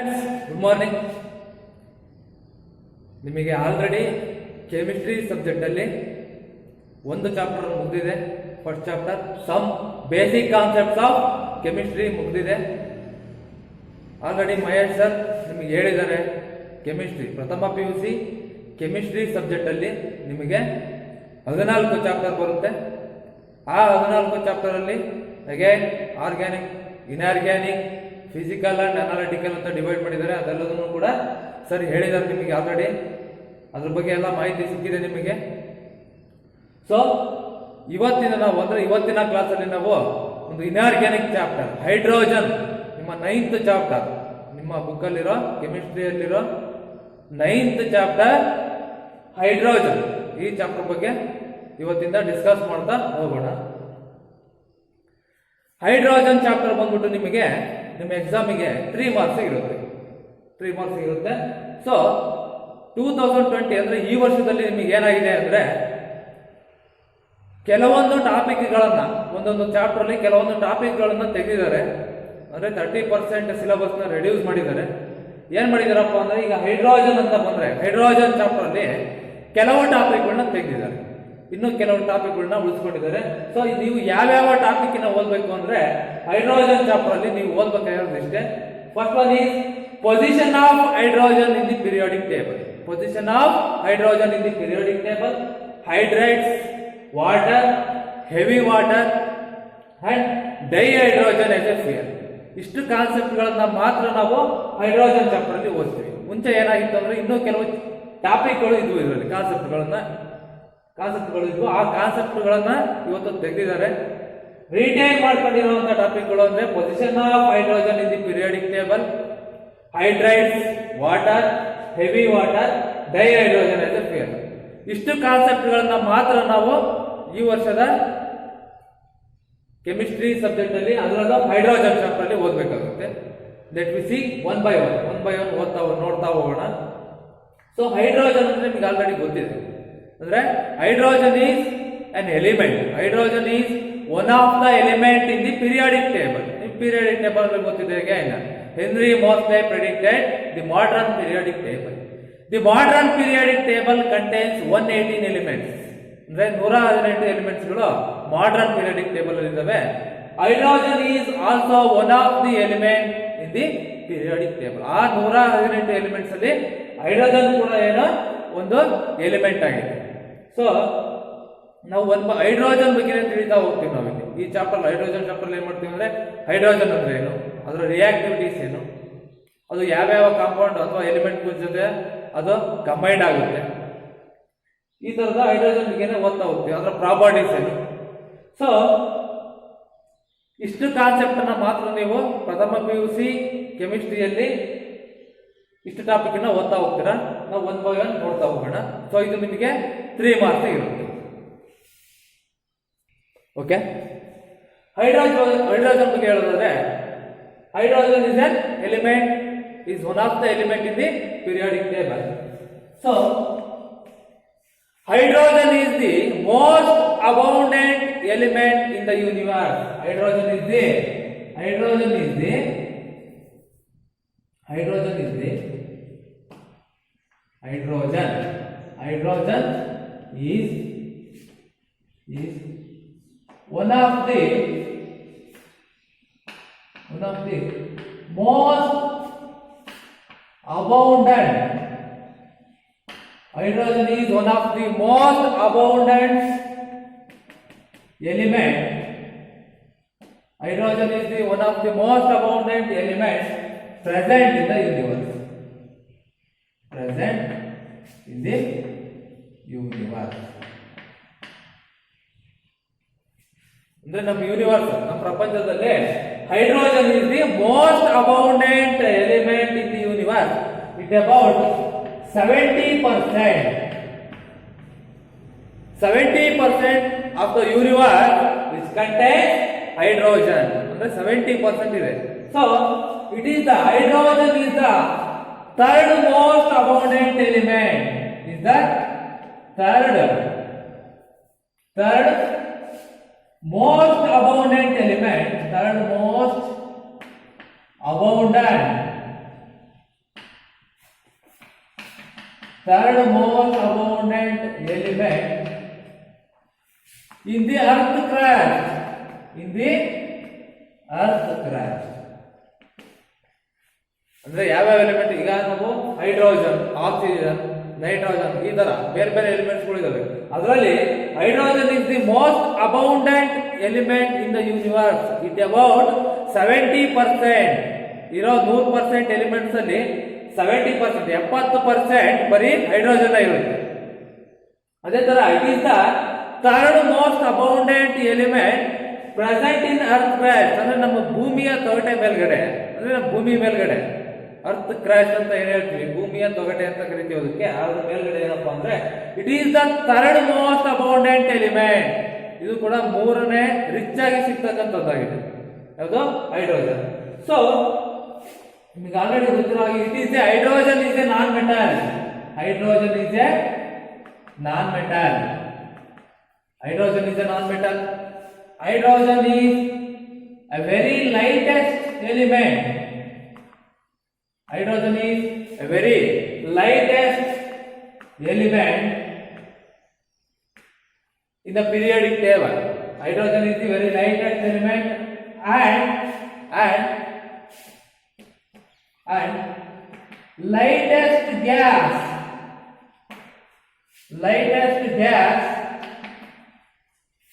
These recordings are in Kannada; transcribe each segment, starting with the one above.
Good morning. ನಿಮಗೆ ಆಲ್ರೆಡಿ ಕೆಮಿಸ್ಟ್ರಿ ಸಬ್ಜೆಕ್ಟಲ್ಲಿ ಒಂದು ಚಾಪ್ಟರ್ ಮುಗಿದಿದೆ. First chapter some basic concepts of chemistry ಮುಗಿದಿದೆ. ಆಲ್ರೆಡಿ ಮಹೇಶ್ ಸರ್ ನಿಮಗೆ ಹೇಳಿದ್ದಾರೆ. ಕೆಮಿಸ್ಟ್ರಿ ಪ್ರಥಮ PUC ಕೆಮಿಸ್ಟ್ರಿ ಸಬ್ಜೆಕ್ಟಲ್ಲಿ ನಿಮಗೆ 14 ಚಾಪ್ಟರ್ ಬರುತ್ತೆ. ಆ 14 ಚಾಪ್ಟರಲ್ಲಿ again organic, inorganic, physical and analytical ಅಂತ ಡಿವೈಡ್ ಮಾಡಿದ್ದಾರೆ. ಅದೆಲ್ಲದನ್ನು ಕೂಡ ಸರ್ ಹೇಳಿದ್ದಾರೆ ನಿಮಗೆ ಆಲ್ರೆಡಿ. ಅದ್ರ ಬಗ್ಗೆ ಎಲ್ಲ ಮಾಹಿತಿ ಸಿಕ್ಕಿದೆ ನಿಮಗೆ. ಸೊ ಇವತ್ತಿನ ಕ್ಲಾಸಲ್ಲಿ ನಾವು ಒಂದು ಇನ್ಆರ್ಗ್ಯಾನಿಕ್ ಚಾಪ್ಟರ್ ಹೈಡ್ರೋಜನ್, ನಿಮ್ಮ 9th ಚಾಪ್ಟರ್, ನಿಮ್ಮ ಬುಕ್ಕಲ್ಲಿರೋ ಕೆಮಿಸ್ಟ್ರಿಯಲ್ಲಿರೋ 9th ಚಾಪ್ಟರ್ ಹೈಡ್ರೋಜನ್, ಈ ಚಾಪ್ಟರ್ ಬಗ್ಗೆ ಇವತ್ತಿಂದ ಡಿಸ್ಕಸ್ ಮಾಡ್ತಾ ಹೋಗೋಣ. ಹೈಡ್ರೋಜನ್ ಚಾಪ್ಟರ್ ಬಂದ್ಬಿಟ್ಟು ನಿಮಗೆ ನಿಮ್ಮ ಎಕ್ಸಾಮಿಗೆ 3 ಮಾರ್ಕ್ಸ್ ಇರುತ್ತೆ. 3 ಮಾರ್ಕ್ಸ್ ಇರುತ್ತೆ. ಸೊ 2020 ಅಂದ್ರೆ ಈ ವರ್ಷದಲ್ಲಿ ನಿಮಗೆ ಏನಾಗಿದೆ ಅಂದ್ರೆ ಕೆಲವೊಂದು ಟಾಪಿಕ್ಗಳನ್ನ, ಒಂದೊಂದು ಚಾಪ್ಟರ್ ಅಲ್ಲಿ ಕೆಲವೊಂದು ಟಾಪಿಕ್ಗಳನ್ನ ತೆಗೆದಿದ್ದಾರೆ. ಅಂದ್ರೆ 30% ಸಿಲೆಬಸ್ನ ರೆಡ್ಯೂಸ್ ಮಾಡಿದ್ದಾರೆ. ಏನ್ ಮಾಡಿದಾರಪ್ಪ ಅಂದ್ರೆ, ಈಗ ಹೈಡ್ರೋಜನ್ ಅಂತ ಬಂದ್ರೆ ಹೈಡ್ರೋಜನ್ ಚಾಪ್ಟರ್ ಅಲ್ಲಿ ಕೆಲವು ಟಾಪಿಕ್ಗಳನ್ನ ತೆಗೆದಿದ್ದಾರೆ, ಇನ್ನು ಕೆಲವು ಟಾಪಿಕ್ಗಳನ್ನ ಉಳಿಸ್ಕೊಂಡಿದ್ದಾರೆ. ಸೊ ನೀವು ಯಾವ್ಯಾವ ಟಾಪಿಕ್ ಓದ್ಬೇಕು ಅಂದ್ರೆ ಹೈಡ್ರೋಜನ್ ಚಾಪ್ಟರ್ ಅಲ್ಲಿ ನೀವು ಓದ್ಬೇಕಾಗಿರೋದು ಇಷ್ಟೇ. First one is position of hydrogen in the periodic table. Position of hydrogen in the periodic table, hydrides, water, heavy water and dihydrogen as a fuel. ಇಷ್ಟು ಕಾನ್ಸೆಪ್ಟ್ಗಳನ್ನ ಮಾತ್ರ ನಾವು ಹೈಡ್ರೋಜನ್ ಚಾಪ್ಟರ್ ಅಲ್ಲಿ ಓದ್ತೀವಿ. ಮುಂಚೆ ಏನಾಗಿತ್ತು ಅಂದ್ರೆ ಇನ್ನೂ ಕೆಲವು ಟಾಪಿಕ್ಗಳು ಇದ್ವು, ಇದರಲ್ಲಿ ಕಾನ್ಸೆಪ್ಟ್ಗಳು ಇದ್ವು. ಆ ಕಾನ್ಸೆಪ್ಟ್ಗಳನ್ನ ಇವತ್ತು ತೆಗೆದಿದ್ದಾರೆ. ರಿಟೈನ್ ಮಾಡ್ಕೊಂಡಿರುವಂತಹ ಟಾಪಿಕ್ಗಳು ಅಂದ್ರೆ position of hydrogen in the periodic table, hydrides, water, heavy water, dihydrogen as a fuel. ಇಷ್ಟು ಕಾನ್ಸೆಪ್ಟ್ಗಳನ್ನ ಮಾತ್ರ ನಾವು ಈ ವರ್ಷದ ಕೆಮಿಸ್ಟ್ರಿ ಸಬ್ಜೆಕ್ಟ್ ಅಲ್ಲಿ, ಅದರಲ್ಲೂ ಹೈಡ್ರೋಜನ್ ಚಾಪ್ಟರ್ ಅಲ್ಲಿ ಓದಬೇಕಾಗುತ್ತೆ. Let we see one by one ನೋಡ್ತಾ ಹೋಗೋಣ. ಸೊ ಹೈಡ್ರೋಜನ್ ಅಂದ್ರೆ ನಿಮಗೆ ಆಲ್ರೆಡಿ ಗೊತ್ತಿದೆ. ಅಂದ್ರೆ hydrogen is an element. Hydrogen is one of the element in the periodic table. In periodic table ಅಲ್ಲಿ ಗೊತ್ತಿದೆ. again Henry Moseley predicted the modern periodic table. The modern periodic table contains 118 elements. ಅಂದ್ರೆ 118 ಎಲಿಮೆಂಟ್ಸ್ ಗಳು ಮಾಡರ್ನ್ ಪೀರಿಯಾಡಿಕ್ ಟೇಬಲ್ ಅಲ್ಲಿ ಇದಾವೆ. Hydrogen is also one of the element in the periodic table. ಆ 118 ಎಲಿಮೆಂಟ್ಸ್ ಅಲ್ಲಿ ಹೈಡ್ರೋಜನ್ ಕೂಡ ಏನೋ ಒಂದು ಎಲಿಮೆಂಟ್ ಆಗಿದೆ. ಸೊ ನಾವು ಒಂದು ಹೈಡ್ರೋಜನ್ ಬಗ್ಗೆ ತಿಳಿತಾ ಹೋಗ್ತೀವಿ ನಾವು ಇಲ್ಲಿ. ಈ ಚಾಪ್ಟರ್ ಹೈಡ್ರೋಜನ್ ಚಾಪ್ಟರ್ ಏನ್ ಮಾಡ್ತೀವಿ ಅಂದ್ರೆ ಹೈಡ್ರೋಜನ್ ಅಂದ್ರೆ ಏನು, ಅದರ ರಿಯಾಕ್ಟಿವಿಟೀಸ್ ಏನು, ಅದು ಯಾವ್ಯಾವ ಕಾಂಪೌಂಡ್ ಅಥವಾ ಎಲಿಮೆಂಟ್ ಜೊತೆ ಅದು ಕಂಬೈಂಡ್ ಆಗುತ್ತೆ, ಈ ತರದ ಹೈಡ್ರೋಜನ್ ಬಗ್ಗೆ ಓದ್ತಾ ಹೋಗ್ತೀವಿ. ಅದರ ಪ್ರಾಪರ್ಟೀಸ್ ಏನು. ಸೊ ಇಷ್ಟು ಕಾನ್ಸೆಪ್ಟ್ ಅನ್ನ ಮಾತ್ರ ನೀವು ಪ್ರಥಮ PUC ಕೆಮಿಸ್ಟ್ರಿಯಲ್ಲಿ ಇಷ್ಟು ಟಾಪಿಕ್ ಅನ್ನ ಓದ್ತಾ ಹೋಗ್ತೀರಾ. ನಾವು ಒನ್ ಬೈ ಒನ್ ನೋಡ್ತಾ ಹೋಗೋಣ. ಸೊ ಇದು ನಿಮಗೆ 3 ಮಾರ್ಕ್ಸ್ ಇರುತ್ತೆ. ಓಕೆ, ಹೈಡ್ರೋಜನ್ ಬಗ್ಗೆ ಹೇಳೋದಾದ್ರೆ hydrogen is an element, is one of the element in the periodic table. So hydrogen is the most abundant element in the universe. Hydrogen is the one of the most abundant. Hydrogen is one of the most abundant element. Hydrogen is one of the most abundant elements present in the universe. ಅಂದ್ರೆ ನಮ್ಮ ಯೂನಿವರ್ಸ್, ನಮ್ಮ ಪ್ರಪಂಚದಲ್ಲಿ hydrogen is the most abundant element in the universe. It about 70% of the universe which contains hydrogen. ಅಂದ್ರೆ 70% ಇದೆ. So it is the hydrogen is the third most abundant element. Is the third most abundant element, third most abundant third most abundant element in the earth crust. In the earth crust. ಅಂದ್ರೆ ಯಾವ್ಯಾವ ಎಲಿಮೆಂಟ್? ಈಗ ನಾವು ಹೈಡ್ರೋಜನ್, ಆಕ್ಸಿಜನ್, ನೈಟ್ರೋಜನ್, ಈ ತರ ಬೇರೆ ಬೇರೆ ಎಲಿಮೆಂಟ್ಸ್ಗಳು ಇದಾವೆ. ಅದರಲ್ಲಿ hydrogen is the most abundant element in the universe. It about 70%. ಇರೋ 100% ಎಲಿಮೆಂಟ್ಸ್ ಅಲ್ಲಿ 70%, 70% ಬರೀ ಹೈಡ್ರೋಜನ್ ಇರುತ್ತೆ. ಅದೇ ತರ it is the third most abundant element present in earth crust. ಅಂದ್ರೆ ನಮ್ಮ ಭೂಮಿಯ ತೊಗಟೆ ಮೇಲ್ಗಡೆ, ಅಂದ್ರೆ ನಮ್ಮ ಭೂಮಿ ಮೇಲ್ಗಡೆ ಅರ್ತ್ ಕ್ರಸ್ಟ್ ಅಂತ ಏನ್ ಹೇಳ್ತೀವಿ, ಭೂಮಿಯ ತೊಗಟೆ ಅಂತ ಕರಿತೀವಿ. ಅದಕ್ಕೆ ಅದ್ರ ಮೇಲ್ಗಡೆ ಏನಪ್ಪಾ ಅಂದ್ರೆ it is the third most abundant element. ಇದು ಕೂಡ ಮೂರನೇ ರಿಚ್ ಆಗಿ ಸಿಗ್ತಕ್ಕಂಥದ್ದಾಗಿದೆ. ಯಾವುದು? ಹೈಡ್ರೋಜನ್. ಸೊ ನಿಮಗೆ ಆಲ್ರೆಡಿ ಗೊತ್ತಿರೋ ಹಾಗೆ it is A hydrogen is A non metal. Hydrogen is A non metal. Hydrogen is A non metal. Hydrogen is a very lightest element. Hydrogen is a very lightest element in the periodic table. Hydrogen is the very lightest element and lightest gas. Lightest gas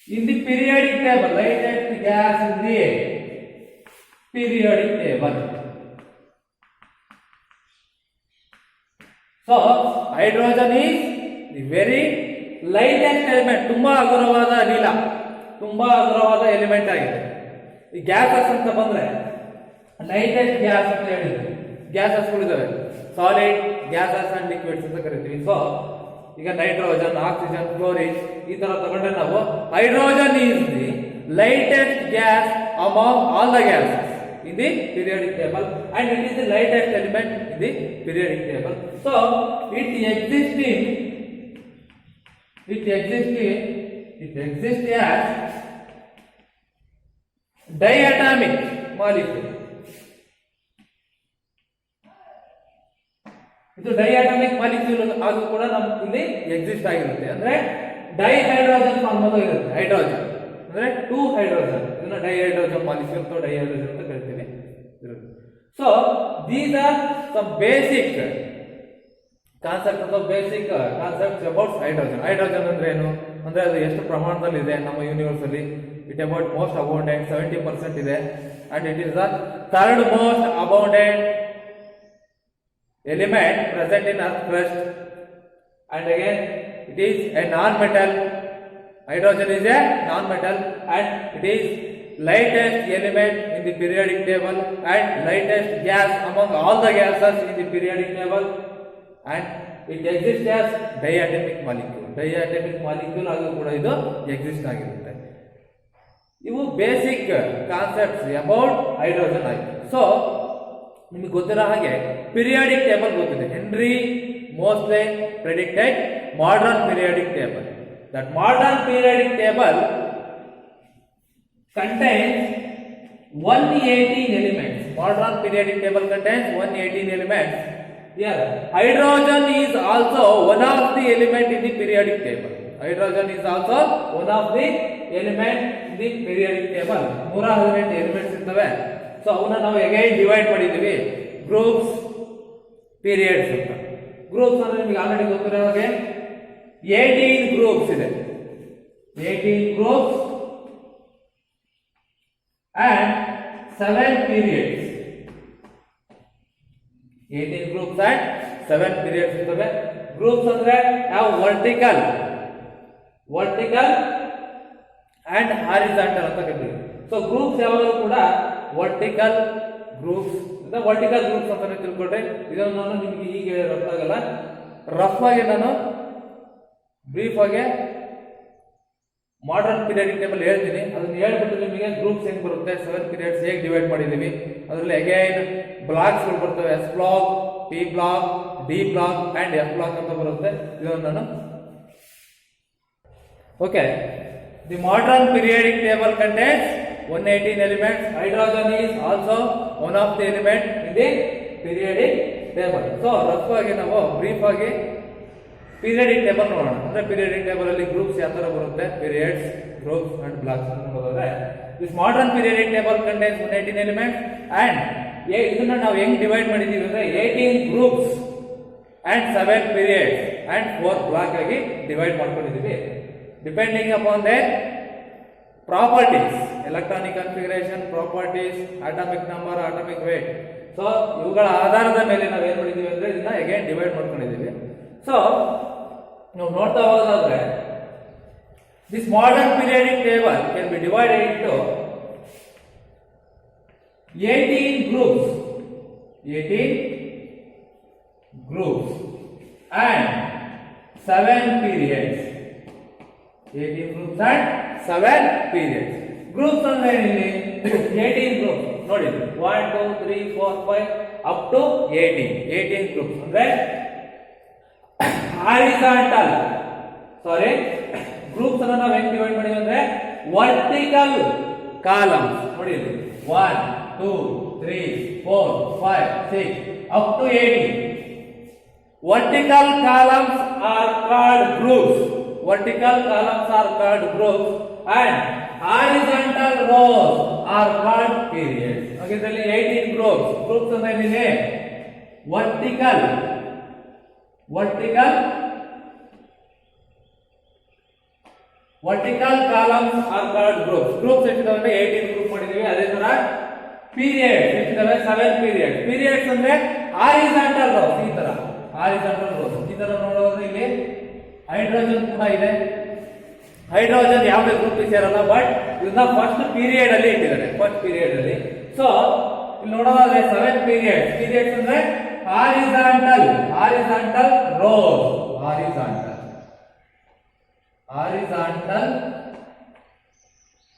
in the periodic table. Lightest gas in the periodic table. So hydrogen is the very lightest element. ತುಂಬಾ ಹಗುರವಾದ ಅನಿಲ, ತುಂಬಾ ಹಗುರವಾದ ಎಲಿಮೆಂಟ್ ಆಗಿದೆ. ಈ ಗ್ಯಾಸಸ್ ಅಂತ ಬಂದ್ರೆ ಲೈಟೆಸ್ಟ್ ಗ್ಯಾಸ್ ಅಂತ ಹೇಳಿದ್ವಿ. ಗ್ಯಾಸಸ್ಗಳು ಇದಾವೆ, ಸಾಲಿಡ್ ಗ್ಯಾಸಸ್ ಅಂಡ್ ಲಿಕ್ವಿಡ್ಸ್ ಅಂತ ಕರಿತೀವಿ. ಸೊ ಈಗ ನೈಟ್ರೋಜನ್, ಆಕ್ಸಿಜನ್, ಕ್ಲೋರಿನ್ ಈ ತರ ತಗೊಂಡ್ರೆ ನಾವು hydrogen is the lightest gas among all the gases in the periodic table and it is the lightest element in the periodic table. So it exists as diatomic molecule. ಇದು ಡೈಅಟಾಮಿಕ್ ಮಾಲಿಕ್ಯೂಲ್ ಆಗೂ ಕೂಡ ನಮ್ಗೆ ಇಲ್ಲಿ ಎಕ್ಸಿಸ್ಟ್ ಆಗಿರುತ್ತೆ. ಅಂದ್ರೆ ಡೈಹೈಡ್ರೋಜನ್ ಫಾರ್ಮ್ ಅಲ್ಲೂ ಇರುತ್ತೆ. ಹೈಡ್ರೋಜನ್ ಅಂದ್ರೆ 2 ಹೈಡ್ರೋಜನ್, ಇದನ್ನ ಡೈಹೈಡ್ರೋಜನ್ ಮಾಲಿಕ್ಯೂಲ್ ಅಥವಾ ಡೈಹೈಡ್ರೋಜನ್ ಅಂತ ಕರಿತೀವಿ. So these are some basic concept ಅಥವಾ basic concepts about hydrogen. Hydrogen ಅಂದ್ರೆ ಏನು ಅಂದ್ರೆ ಅದು ಎಷ್ಟು ಪ್ರಮಾಣದಲ್ಲಿ ಇದೆ ನಮ್ಮ ಯೂನಿವರ್ಸ್ ಅಲ್ಲಿ? ಇಟ್ ಅಬೌಟ್ ಮೋಸ್ಟ್ ಅಬೌಂಡೆಂಟ್ 70% ಇದೆ and it is the third most abundant element present in earth crust and again it is a non-metal. Hydrogen is a non-metal and it is lightest element in the periodic table and lightest gas among all the gases in the periodic table and it exists as diatomic molecule. Diatomic molecule ಆಗಿ ಕೂಡ ಇದು ಎಕ್ಸಿಸ್ಟ್ ಆಗಿರುತ್ತೆ. ಇವು ಬೇಸಿಕ್ ಕಾನ್ಸೆಪ್ಟ್ಸ್ ಅಬೌಟ್ ಹೈಡ್ರೋಜನ್ ಆಗಿದೆ. ಸೊ ನಿಮಗೆ ಗೊತ್ತಿರೋ ಹಾಗೆ ಪೀರಿಯಾಡಿಕ್ ಟೇಬಲ್ ಗೊತ್ತಿದೆ. Henry Moseley predicted modern periodic table. That modern periodic table contains 118 elements. Modern periodic table contains 118 elements. Here, hydrogen is also one of the element in the periodic table. Hydrogen is also one of the element in the periodic table. 118 elements ಇರ್ತವೆ. ಸೊ ಅವನ್ನ ನಾವು ಅಗೈನ್ ಡಿವೈಡ್ ಮಾಡಿದ್ದೀವಿ ಗ್ರೂಪ್ಸ್, ಪೀರಿಯಡ್ಸ್ ಅಂತ. ಗ್ರೂಪ್ಸ್ ಅಂದ್ರೆ ನಿಮಗೆ ಆಲ್ರೆಡಿ ಗೊತ್ತಿರೋ ಹಾಗೆ 18 ಗ್ರೂಪ್ಸ್ ಇದೆ. 18 groups and 7 periods. 18 groups and 7 periods ಇರ್ತವೆ. ಗ್ರೂಪ್ಸ್ ಅಂದ್ರೆ ಯಾವ? ವರ್ಟಿಕಲ್ ಅಂಡ್ ಹಾರಿಜಾಂಟಲ್ ಅಂತ ಕರೀತೀವಿ. ಸೊ ಗ್ರೂಪ್ಸ್ ಯಾವಾಗಲೂ ಕೂಡ ವರ್ಟಿಕಲ್ ಗ್ರೂಪ್ಸ್ ಅಂತಾನೆ ತಿಳ್ಕೊಂಡ್ರೆ ಇದನ್ನು ನಾನು ನಿಮಗೆ ಹೀಗೆ ಗೊತ್ತಾಗಲ್ಲ. ರಫ್ ಆಗಿ ನಾನು ಬ್ರೀಫ್ ಆಗಿ ಮಾಡರ್ನ್ ಪೀರಿಯಾಡಿಕ್ ಟೇಬಲ್ ಹೇಳ್ತೀನಿ. ಅದನ್ನ ಹೇಳ್ಬಿಟ್ಟು ನಿಮಗೆ ಗ್ರೂಪ್ಸ್ ಹೆಂಗ್ ಬರುತ್ತೆ, 7 ಪೀರಿಯಡ್ಸ್ ಹೇಗೆ ಡಿವೈಡ್ ಮಾಡಿದೀವಿ, ಅದರಲ್ಲಿ ಅಗೈನ್ ಬ್ಲಾಕ್ಸ್ ಗಳು ಬರ್ತವೆ. S block, P block, D block and F block ಅಂತ ಬರುತ್ತೆ. ಇದನ್ನು ನಾನು okay. The modern periodic table contains 118 elements. Hydrogen is also one of the element in the periodic table. So rough ಆಗಿ ನಾವು ಬ್ರೀಫ್ ಆಗಿ ಪೀರಿಯಡಿಕ್ ಟೇಬಲ್ ನೋಡೋಣ. ಅಂದ್ರೆ ಪೀರಿಯಡಿಕ್ ಟೇಬಲ್ ಅಲ್ಲಿ ಗ್ರೂಪ್ಸ್ ಯಾವ ತರ ಬರುತ್ತೆ, ಪೀರಿಯಡ್ಸ್, ಗ್ರೂಪ್ಸ್ ಅಂಡ್ ಬ್ಲಾಕ್ಸ್ ನೋಡೋದಾದ್ರೆ this modern periodic table contains 118 elements and ಇದನ್ನ ನಾವು ಹೆಂಗ್ ಡಿವೈಡ್ ಮಾಡಿದೀವಿ ಅಂದ್ರೆ 18 groups and 7 periods and 4 block ಆಗಿ ಡಿವೈಡ್ ಮಾಡ್ಕೊಂಡಿದೀವಿ depending upon the properties, electronic configuration, properties, atomic number, atomic weight. So ಇವುಗಳ ಆಧಾರದ ಮೇಲೆ ನಾವು ಏನ್ ಮಾಡಿದೀವಿ ಅಂದ್ರೆ ಇದನ್ನ ಅಗೇನ್ ಡಿವೈಡ್ ಮಾಡ್ಕೊಂಡಿದೀವಿ. ಸೊ ನಾವು ನೋಡ್ತಾ ಹೋಗೋದಾದ್ರೆ this modern periodic table can be divided into 18 groups and 7 periods. 18 groups and 7 periods. Groups ಅಂದ್ರೆ ಇಲ್ಲಿ 18 groups ನೋಡಿ 1 2 3 4 5 up to 18 groups ಅಂದ್ರೆ ಹಾರಿಜಾಂಟಲ್ ಗ್ರೂಪ್ಸ್ ಅನ್ನು ನಾವು ಹೆಂಗ್ ಡಿವೈಡ್ ಮಾಡಿದ್ವಿ ಅಂದ್ರೆ ವರ್ಟಿಕಲ್ ಕಾಲಮ್ಸ್ ನೋಡಿ 1 2 3 4 5 6 up to 18. Vertical columns are called groups. Vertical columns are called groups and horizontal rows are called periods. Okay, ಇದರಲ್ಲಿ 18 groups. Groups ಅಂದ್ರೆ ಏನಿದೆ? Vertical columns are called groups. Groups ಎಷ್ಟಿದಾವೆ? 18 group ಮಾಡಿದೀವಿ. ಅದೇ ತರ ಪೀರಿಯಡ್ ಎಷ್ಟಿದಾವೆ? 7 periods. Periods ಅಂದ್ರೆ horizontal rows ಈ ತರ ಈ ತರ ನೋಡೋದ್ರೆ ಇಲ್ಲಿ ಹೈಡ್ರೋಜನ್ ಕೂಡ ಇದೆ. ಹೈಡ್ರೋಜನ್ ಯಾವುದೇ ಗ್ರೂಪ್ ಸೇರಲ್ಲ, ಬಟ್ ಇದನ್ನ ಫಸ್ಟ್ ಪೀರಿಯಡ್ ಅಲ್ಲಿ ಇಟ್ಟಿದ್ದಾರೆ. ಫಸ್ಟ್ ಪೀರಿಯಡ್ ಅಲ್ಲಿ ಸೊ ಇಲ್ಲಿ ನೋಡೋದಾದ್ರೆ 7 ಪೀರಿಯಡ್ಸ್ ಅಂದ್ರೆ horizontal rose, horizontal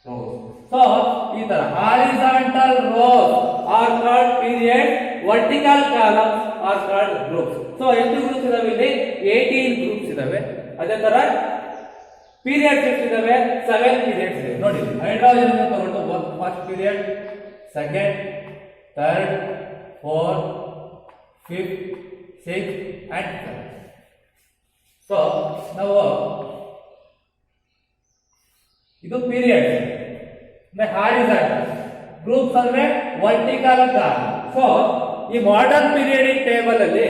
rose. So ಈ ತರ horizontal rows are called period, vertical columns are called groups. So ಎಷ್ಟು ಗ್ರೂಪ್ಸ್ ಇದಾವೆ ಇಲ್ಲಿ? 18 ಗ್ರೂಪ್ಸ್ ಇದಾವೆ. ಅದೇ ತರ ಪೀರಿಯಡ್ಸ್ ಎಷ್ಟಿದಾವೆ? 7 ಪೀರಿಯಡ್ಸ್ ಇದೆ. ನೋಡಿ ಹೈಡ್ರೋಜನ್ ತಗೊಂಡು first period, second, third, fourth, fifth, six and seventh. So ನಾವು ಇದು ಪೀರಿಯಡ್ ಅಂದ್ರೆ ಹಾರಿಜಾಂಟಲ್, ಗ್ರೂಪ್ಸ್ ಅಂದ್ರೆ ವರ್ಟಿಕಲ್ ಕಾಲಮ್. ಸೊ ಈ ಮಾಡರ್ನ್ ಪೀರಿಯಡಿಕ್ ಟೇಬಲ್ ಅಲ್ಲಿ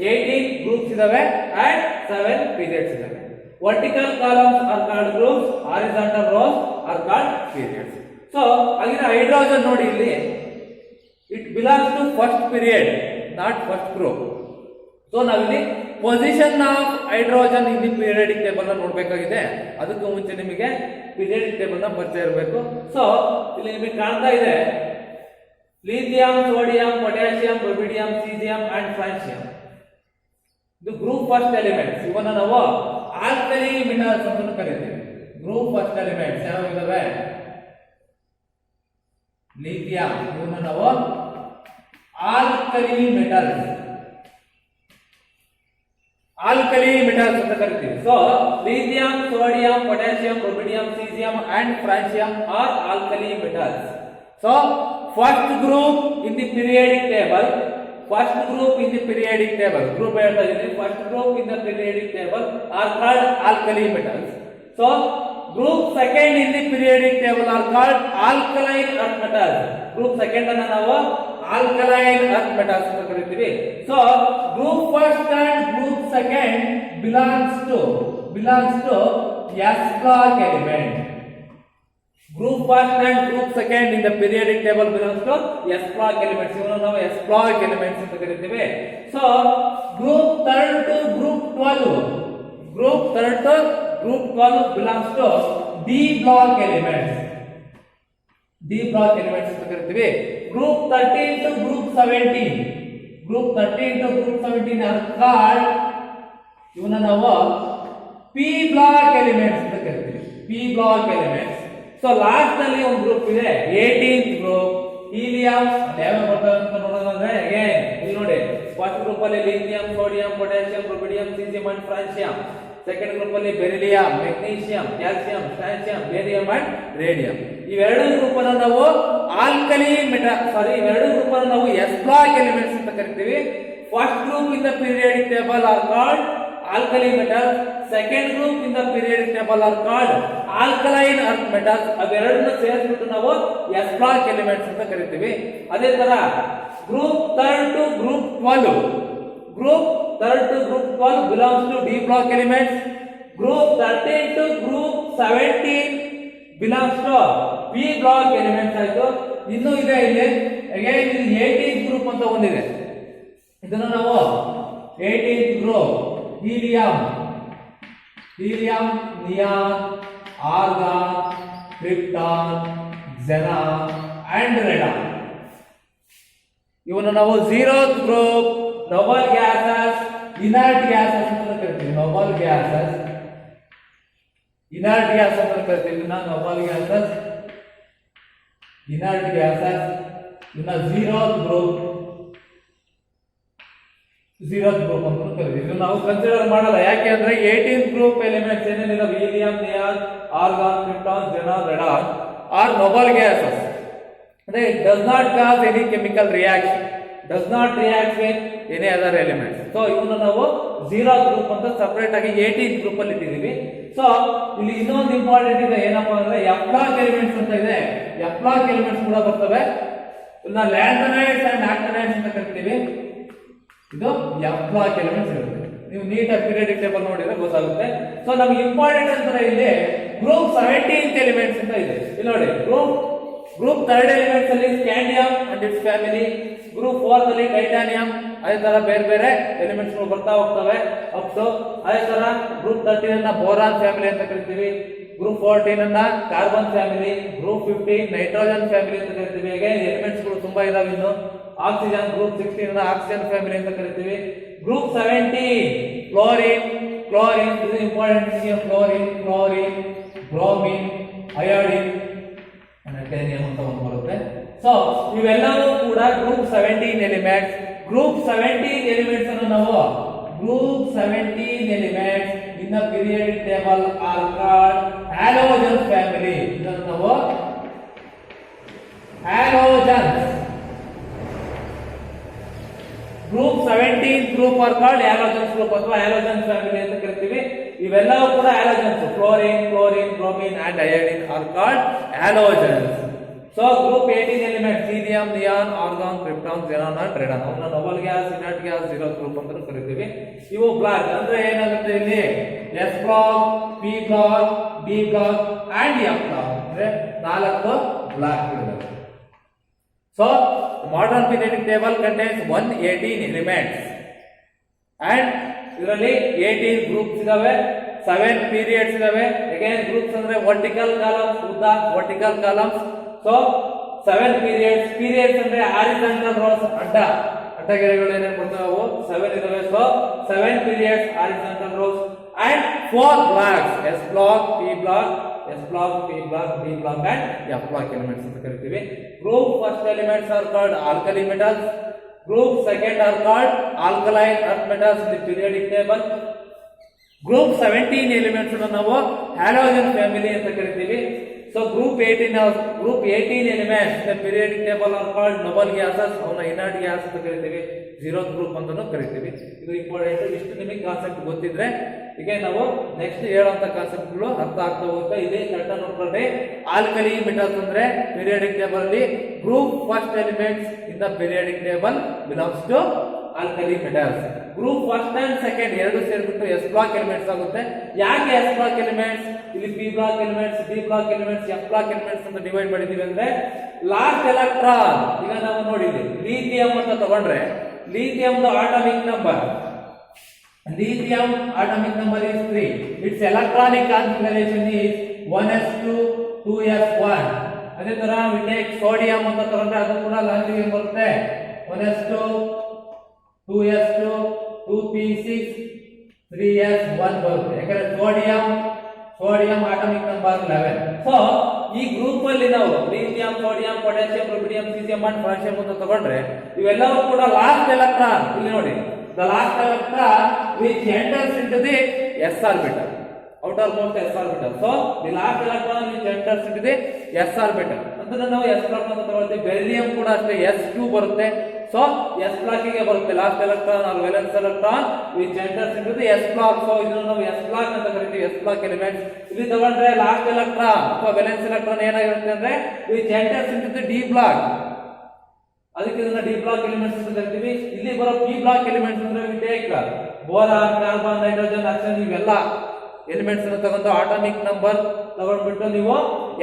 18 ಗ್ರೂಪ್ಸ್ ಇದಾವೆ ಅಂಡ್ 7 ಪೀರಿಯಡ್ಸ್ ಇದಾವೆ. Vertical columns are called groups, horizontal rows are called periods. So ಹಾಗಿದ್ರೆ ಹೈಡ್ರೋಜನ್ ನೋಡಿ ಇಲ್ಲಿ it belongs to first period, not first group. So ನಾವಿಲ್ಲಿ position of hydrogen in the periodic table ನ ನೋಡ್ಬೇಕಾಗಿದೆ. ಅದಕ್ಕೂ ಮುಂಚೆ ನಿಮಗೆ ಪೀರಿಯಡಿಕ್ ಟೇಬಲ್ ನ ಪರಿಚಯ ಇರಬೇಕು. ಸೊ ಇಲ್ಲಿ ನಿಮಗೆ ಕಾಣ್ತಾ ಇದೆ lithium, sodium, potassium, rubidium, caesium and francium. ಇದು ಗ್ರೂಪ್ ಫಸ್ಟ್ ಎಲಿಮೆಂಟ್ಸ್. ಇವನ್ನ ನಾವು ಆಲ್ಕಲಿ ಮಿನರಲ್ಸ್ ಅಂತ ಕರೀತೀವಿ. ಗ್ರೂಪ್ ಫಸ್ಟ್ ಎಲಿಮೆಂಟ್ಸ್ ಯಾವ ಇದಾವೆ? ಲಿಥಿಯಂ, ಇವನ್ನ ನಾವು ಆಲ್ಕಲಿ ಮೆಟಲ್ಸ್ ಅಂತ ಕರಿತೀವಿ. So lithium, sodium, potassium, rubidium, caesium and francium are alkali metals. So first group in the periodic table, group ಹೇಳ್ತಾ ಇದ್ದೀನಿ. First group in the periodic table are called alkali metals. So group second in the periodic table are called alkaline earth metals. Group second ಅನ್ನ ನಾವು ಆಲ್ಕಲೈನ್ ಅರ್ತ್ ಮೆಟಲ್ಸ್ ಅಂತ ಕರಿತೀವಿ. So group first and group second belongs to S block element. Group first and group second in the periodic table belongs to S block elements. ಇವನ್ನ ನಾವು S block elements ಅಂತ ಕರೀತೀವಿ. So group third to group 12 belongs to D block elements. ಅಂತ ಕರೀತೀವಿ. Group 13 to group 17 are called ಇವನ್ನ ನಾವು P block elements ಅಂತ ಕರೀತೀವಿ. P block elements. So last ಅಲ್ಲಿ ಒಂದು ಗ್ರೂಪ್ ಇದೆ 18th ಗ್ರೂಪ್, ಹೀಲಿಯಂ. ಯಾವ ಬರ್ತವೆ ಅಂತ ನೋಡೋದಾದ್ರೆ ಅಗೇನ್ ಇಲ್ಲಿ ನೋಡಿ ಫಸ್ಟ್ ಗ್ರೂಪ್ ಅಲ್ಲಿ lithium, sodium, potassium, rubidium, caesium and francium. Second group ಅಲ್ಲಿ beryllium, magnesium, calcium, strontium, barium and radium. ಇವೆರಡು ಗ್ರೂಪ್ ಅನ್ನು ನಾವು ಇವೆರಡು ಗ್ರೂಪ್ ಅನ್ನು ನಾವು ಎಸ್ ಬ್ಲಾಕ್ ಎಲಿಮೆಂಟ್ಸ್ ಅಂತ ಕರಿತೀವಿ. First group in the periodic table are called alkali metals. Second group in the periodic table are called alkaline earth metals. ಅವೆರಡನ್ನು ಸೇರಿಸ್ಬಿಟ್ಟು ನಾವು S block elements ಅಂತ ಕರಿತೀವಿ. ಅದೇ ತರ group third to group 12. Group third to group 12 belongs to D block elements. Group 13 to group 17 belongs to P block elements ಆಯ್ತು. ಇನ್ನು ಇದೆ ಇಲ್ಲಿ again ಇದು 18th group ಅಂತ ಒಂದಿದೆ. ಇದನ್ನ ನಾವು 18th group helium, neon, argon, krypton, xenon and radon. ಇವನ್ನ ನಾವು 0th group noble gases, inert gases ಅಂತ ಕರಿತೀವಿ. noble gases, inert gases ಅಂತ ಕರಿತೀವಿ. noble gases, inert gases. ಇನ್ನ 0th group ಅಂತ ಕರಿತೀವಿ. ಇದು ನಾವು ಕನ್ಸಿಡರ್ ಮಾಡಲ್ಲ, ಯಾಕೆ ಅಂದ್ರೆ 18th group ಎಲಿಮೆಂಟ್ಸ್ ಏನೇನಿದಾವೆ helium, neon, argon, krypton, xenon, radon are noble gases. ಅಂದ್ರೆ it does not cause any chemical reaction, does not react with any other elements. So ಇವನ್ನ ನಾವು 0th group ಅಂತ ಸಪರೇಟ್ ಆಗಿ 18th group ಅಲ್ಲಿ ಇಟ್ಟಿದ್ದೀವಿ. ಸೊ ಇಲ್ಲಿ ಇನ್ನೊಂದು ಇಂಪಾರ್ಟೆಂಟ್ ಇದೆ, ಏನಪ್ಪಾ ಅಂದ್ರೆ F block elements ಅಂತ ಇದೆ. F block elements ಕೂಡ ಬರ್ತವೆ. ಇದನ್ನ ಲ್ಯಾಂಥನೈಡ್ಸ್ ಅಂಡ್ ಆಕ್ಟಿನೈಡ್ಸ್ ಅಂತ ಕರಿತೀವಿ. ಇದು F block elements ಇರುತ್ತೆ. ನೀವು ನೀಟಾಗಿ ಪೀರಿಯಾಡಿಕ್ ಟೇಬಲ್ ನೋಡಿದ್ರೆ ಗೊತ್ತಾಗುತ್ತೆ. ಸೊ ನಮಗೆ ಇಂಪಾರ್ಟೆಂಟ್ ಅಂದ್ರೆ ಇಲ್ಲಿ ಗ್ರೂಪ್ 17th ಎಲಿಮೆಂಟ್ಸ್ ಅಂತ ಇದೆ. ಇಲ್ಲಿ ನೋಡಿ, ಗ್ರೂಪ್ 3rd ಎಲಿಮೆಂಟ್ಸ್ ಅಲ್ಲಿ scandium and it's family, group 4th ಅಲ್ಲಿ ಟೈಟಾನಿಯಂ, ಅದೇ ತರ ಬೇರೆ ಬೇರೆ ಎಲಿಮೆಂಟ್ಸ್ ಗಳು ಬರ್ತಾ ಹೋಗ್ತವೆ ಅಪ್ ಟು. ಅದೇ ತರ ಗ್ರೂಪ್ 13 ಅನ್ನ ಬೋರಾನ್ ಫ್ಯಾಮಿಲಿ ಅಂತ ಕರಿತೀವಿ. ಗ್ರೂಪ್ 14 ಅನ್ನ carbon family, group 15 nitrogen family ಅಂತ ಕರಿತೀವಿ. ಹಾಗೆ ಎಲಿಮೆಂಟ್ಸ್ ಗಳು ತುಂಬಾ ಇದಾವೆ. ಇನ್ನು ಆಕ್ಸಿಜನ್, ಗ್ರೂಪ್ 16 ಅನ್ನ ಆಕ್ಸಿಜನ್ ಫ್ಯಾಮಿಲಿ ಅಂತ ಕರಿತೀವಿ. ಗ್ರೂಪ್ 17 ಕ್ಲೋರಿನ್, ಇದು important. Chlorine, bromine, iodine, titanium ಅಂತ ಒಂದು ಬರುತ್ತೆ. ಸೊ ಇವೆಲ್ಲವೂ ಕೂಡ ಗ್ರೂಪ್ 17 ಎಲಿಮೆಂಟ್ಸ್. ಗ್ರೂಪ್ 17 ಎಲಿಮೆಂಟ್ಸ್ ಅನ್ನು ನಾವು group 17 elements in the periodic table are called halogen family. ಇದನ್ನು ನಾವು halogen group 17 group are called halogens group ಅಥವಾ ಹ್ಯಾಲೋಜನ್ ಫ್ಯಾಮಿಲಿ ಅಂತ ಕರಿತೀವಿ. ಇವೆಲ್ಲವೂ ಕೂಡ halogens. Chlorine, bromine and iodine are called halogens. So group 18 elements helium, neon, argon, krypton, xenon and radon ಅವನ್ನ noble gas, inert gas, 0th group ಅಂತ ಕರಿತೀವಿ. ಇವು ಬ್ಲಾಕ್ ಅಂದ್ರೆ ಏನಾಗುತ್ತೆ, ಇಲ್ಲಿ S block, P block, D black and F block ಅಂದ್ರೆ 4 ಬ್ಲಾಕ್ ಗಳಿವೆ. So modern periodic table contains 118 elements and ಇದರಲ್ಲಿ 18 ಗ್ರೂಪ್ಸ್ ಇದಾವೆ, 7 ಪೀರಿಯಡ್ಸ್ ಇದಾವೆ. ಅಗೇನ್ ಗ್ರೂಪ್ಸ್ ಅಂದ್ರೆ ವರ್ಟಿಕಲ್ ಕಾಲಮ್ಸ್, ಉದ್ದ ವರ್ಟಿಕಲ್ ಕಾಲಮ್ಸ್. ಸೊ 7 ಪೀರಿಯಡ್ಸ್ ಅಂದ್ರೆ ಹಾರಿಜಾಂಟಲ್ ರೋಸ್, ಅಡ್ಡಗೆರೆಗಳು ಏನೇನು ಬರ್ತವೆ ಅವು 7 ಇದಾವೆ. So 7 periods horizontal rows and 4 blocks, S block, P block, D block and F block elements ಅಂತ ಕರಿತೀವಿ. Group first elements are called alkali metals. Group second are called alkaline earth metals in the periodic table. Group 17 elements ಅನ್ನು ನಾವು halogen family ಅಂತ ಕರಿತೀವಿ. So group 18 elements in the periodic table are called noble gases. ಅವನ್ನ inert gas ಅಂತ ಕರಿತೀವಿ. 0th group ಅಂತಾನೂ ಕರಿತೀವಿ. ಇದು ಇಂಪಾರ್ಟೆಂಟ್. ಇಷ್ಟು ನಿಮಗೆ ಕಾನ್ಸೆಪ್ಟ್ ಗೊತ್ತಿದ್ರೆ ಈಗ ನಾವು ನೆಕ್ಸ್ಟ್ ಹೇಳುವಂತ ಕಾನ್ಸೆಪ್ಟ್ಗಳು ಅರ್ಥ ಆಗ್ತಾ ಹೋಗುತ್ತೆ. ಇಲ್ಲಿ ಕರೆಕ್ಟ್ ನೋಡ್ಕೊಂಡ್ರೆ ಆಲ್ಕಲಿ ಮೆಟಲ್ಸ್ ಅಂದ್ರೆ ಪೀರಿಯಾಡಿಕ್ ಟೇಬಲ್ ಅಲ್ಲಿ group first elements in the periodic table belongs to alkali metals. Group first and second ಎರಡು ಸೇರಿಬಿಟ್ಟು S ಬ್ಲಾಕ್ ಎಲಿಮೆಂಟ್ಸ್ ಆಗುತ್ತೆ. ಯಾಕೆ S ಬ್ಲಾಕ್ ಎಲಿಮೆಂಟ್ಸ್, ಇಲ್ಲಿ P block elements, D block elements, F block elements ಅಂತ ಡಿವೈಡ್ ಮಾಡಿದೀವಿ ಅಂದ್ರೆ ಲಾಸ್ಟ್ ಎಲೆಕ್ಟ್ರಾನ್ ಈಗ ನಾವು ನೋಡಿದ್ವಿ ಲಿಥಿಯಂ ಅಂತ ತಗೊಂಡ್ರೆ ಲಿಥಿಯಂದ atomic number is 3. Its electronic configuration is 1s2 2s1. ಅದೇ ತರ we take sodium ಅಂತ ತಗೊಂಡ್ರೆ ಅದು ಕೂಡ ಲಾಂಚಿಂಗ್ ಬರುತ್ತೆ 1s2 2s2 2p6 3s1 ಬರುತ್ತೆ. ಯಾಕಂದ್ರೆ ಸೋಡಿಯಂ ಆಟಮಿಕ್ ನಂಬರ್ 11. ಸೊ ಈ ಗ್ರೂಪ್ ಅಲ್ಲಿ ನಾವು lithium, sodium, potassium, rubidium, caesium and francium ಅಂತ ತಗೊಂಡ್ರೆ ಇವೆಲ್ಲವೂ ಕೂಡ ಲಾಸ್ಟ್ ಎಲೆಕ್ಟ್ರಾನ್. ಇಲ್ಲಿ ನೋಡಿ, the last electron which enters into the s orbital, outermost s orbital. So the last electron which enters into the s orbital ಅಂದ್ರೆ ನಾವು s ಬ್ಲಾಕ್ ಅಂತ ತಗೊಳ್ತೀವಿ. ಬೆರಿಲಿಯಂ ಕೂಡ ಅಷ್ಟೇ S2 ಬರುತ್ತೆ. ಸೊ ಎಸ್ ಬ್ಲಾಕ್ ಗೆ ಬರುತ್ತೆ last electron or valence electron which enters into the S block. So ಇದನ್ನು ನಾವು ಎಸ್ ಬ್ಲಾಕ್ ಅಂತ ಕರಿತೀವಿ, ಎಸ್ ಬ್ಲಾಕ್ ಎಲಿಮೆಂಟ್ಸ್. ಇಲ್ಲಿ ತಗೊಂಡ್ರೆ ಲಾಸ್ಟ್ ಎಲೆಕ್ಟ್ರಾನ್ ಅಥವಾ ವೇಲೆನ್ಸ್ ಎಲೆಕ್ಟ್ರಾನ್ ಏನಾಗಿರುತ್ತೆ ಅಂದ್ರೆ which enters into the D block, ಅದಕ್ಕೆ ಇದನ್ನ ಡಿ ಬ್ಲಾಕ್ ಎಲಿಮೆಂಟ್ಸ್ ಅಂತ ಕರಿತೀವಿ. ಇಲ್ಲಿ ಬರೋ ಪಿ ಬ್ಲಾಕ್ ಎಲಿಮೆಂಟ್ಸ್ ಅಂದ್ರೆ we take boron, carbon, nitrogen, oxygen ಇವೆಲ್ಲ ಎಲಿಮೆಂಟ್ಸ್ ಅನ್ನು ತಗೊಂಡು ಆಟಮಿಕ್ ನಂಬರ್ ತಗೊಂಡ್ಬಿಟ್ಟು ನೀವು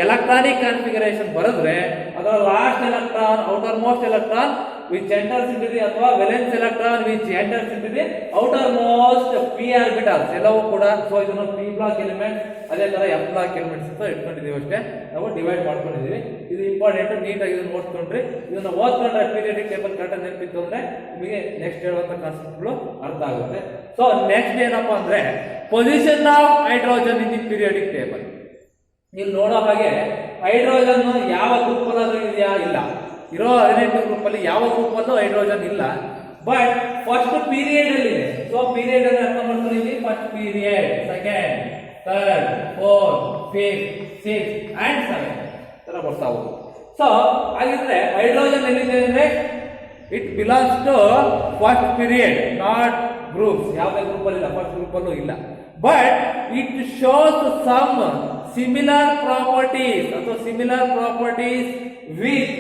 ಎಲೆಕ್ಟ್ರಾನಿಕ್ ಕಾನ್ಫಿಗರೇಷನ್ ಬರೆದ್ರೆ ಅದರ last electron outermost electron which enters into the ಅಥವಾ valence electron which enters into the outermost p orbitals ಎಲ್ಲವೂ ಕೂಡ. ಸೊ ಇದನ್ನು ಪಿ ಬ್ಲಾಕ್ ಎಲಿಮೆಂಟ್ಸ್, ಅದೇ ತರ ಎಫ್ ಬ್ಲಾಕ್ ಎಲಿಮೆಂಟ್ಸ್ ಅಂತ ಇಟ್ಕೊಂಡಿದೀವಿ ಅಷ್ಟೇ, ನಾವು ಡಿವೈಡ್ ಮಾಡ್ಕೊಂಡಿದೀವಿ. ಇದು ಇಂಪಾರ್ಟೆಂಟ್, ನೀಟಾಗಿ ಇದನ್ನ ಓದ್ಕೊಂಡ್ರಿ. ಇದನ್ನ ಓದ್ಕೊಂಡ್ರೆ ಪೀರಿಯಡಿಕ್ ಟೇಬಲ್ ಕರೆಕ್ಟ್ ನೆನಪಿತ್ತು ಅಂದ್ರೆ ನಿಮಗೆ ನೆಕ್ಸ್ಟ್ ಹೇಳುವಂತ ಕಾನ್ಸೆಪ್ಟ್ಗಳು ಅರ್ಥ ಆಗುತ್ತೆ. ಸೊ ನೆಕ್ಸ್ಟ್ ಏನಪ್ಪಾ ಅಂದ್ರೆ position of hydrogen in the periodic table. ಇಲ್ಲಿ ನೋಡೋ ಹಾಗೆ ಹೈಡ್ರೋಜನ್ ಯಾವ ಗ್ರೂಪ್ ಅಲ್ಲೂ ಇದೆಯಾ? ಇಲ್ಲ. ಇರೋ 18 ಗ್ರೂಪ್ ಅಲ್ಲಿ ಯಾವ ಗ್ರೂಪ್ ಅಲ್ಲೂ ಹೈಡ್ರೋಜನ್ ಇಲ್ಲ. ಬಟ್ ಫಸ್ಟ್ ಪೀರಿಯಡ್ ಅಲ್ಲಿ ಇದೆ. ಸೊ ಪೀರಿಯಡ್ ಅನ್ನು ಅರ್ಥ ಮಾಡ್ಕೊಂಡಿದ್ದೀವಿ. First period, second, third, fourth, fifth, six and 7 ತರ ಬರ್ತಾ ಹೋಗುದು. ಸೊ ಹಾಗಿದ್ರೆ ಹೈಡ್ರೋಜನ್ ಎಲ್ಲಿದೆ ಅಂದ್ರೆ it belongs to first period, not groups. ಯಾವುದೇ ಗ್ರೂಪ್ ಅಲ್ಲಿ ಇಲ್ಲ, ಫಸ್ಟ್ ಗ್ರೂಪ್ ಅಲ್ಲೂ ಇಲ್ಲ. But it shows some similar properties ಅಥವಾ ಸಿಮಿಲರ್ ಪ್ರಾಪರ್ಟೀಸ್ ವಿತ್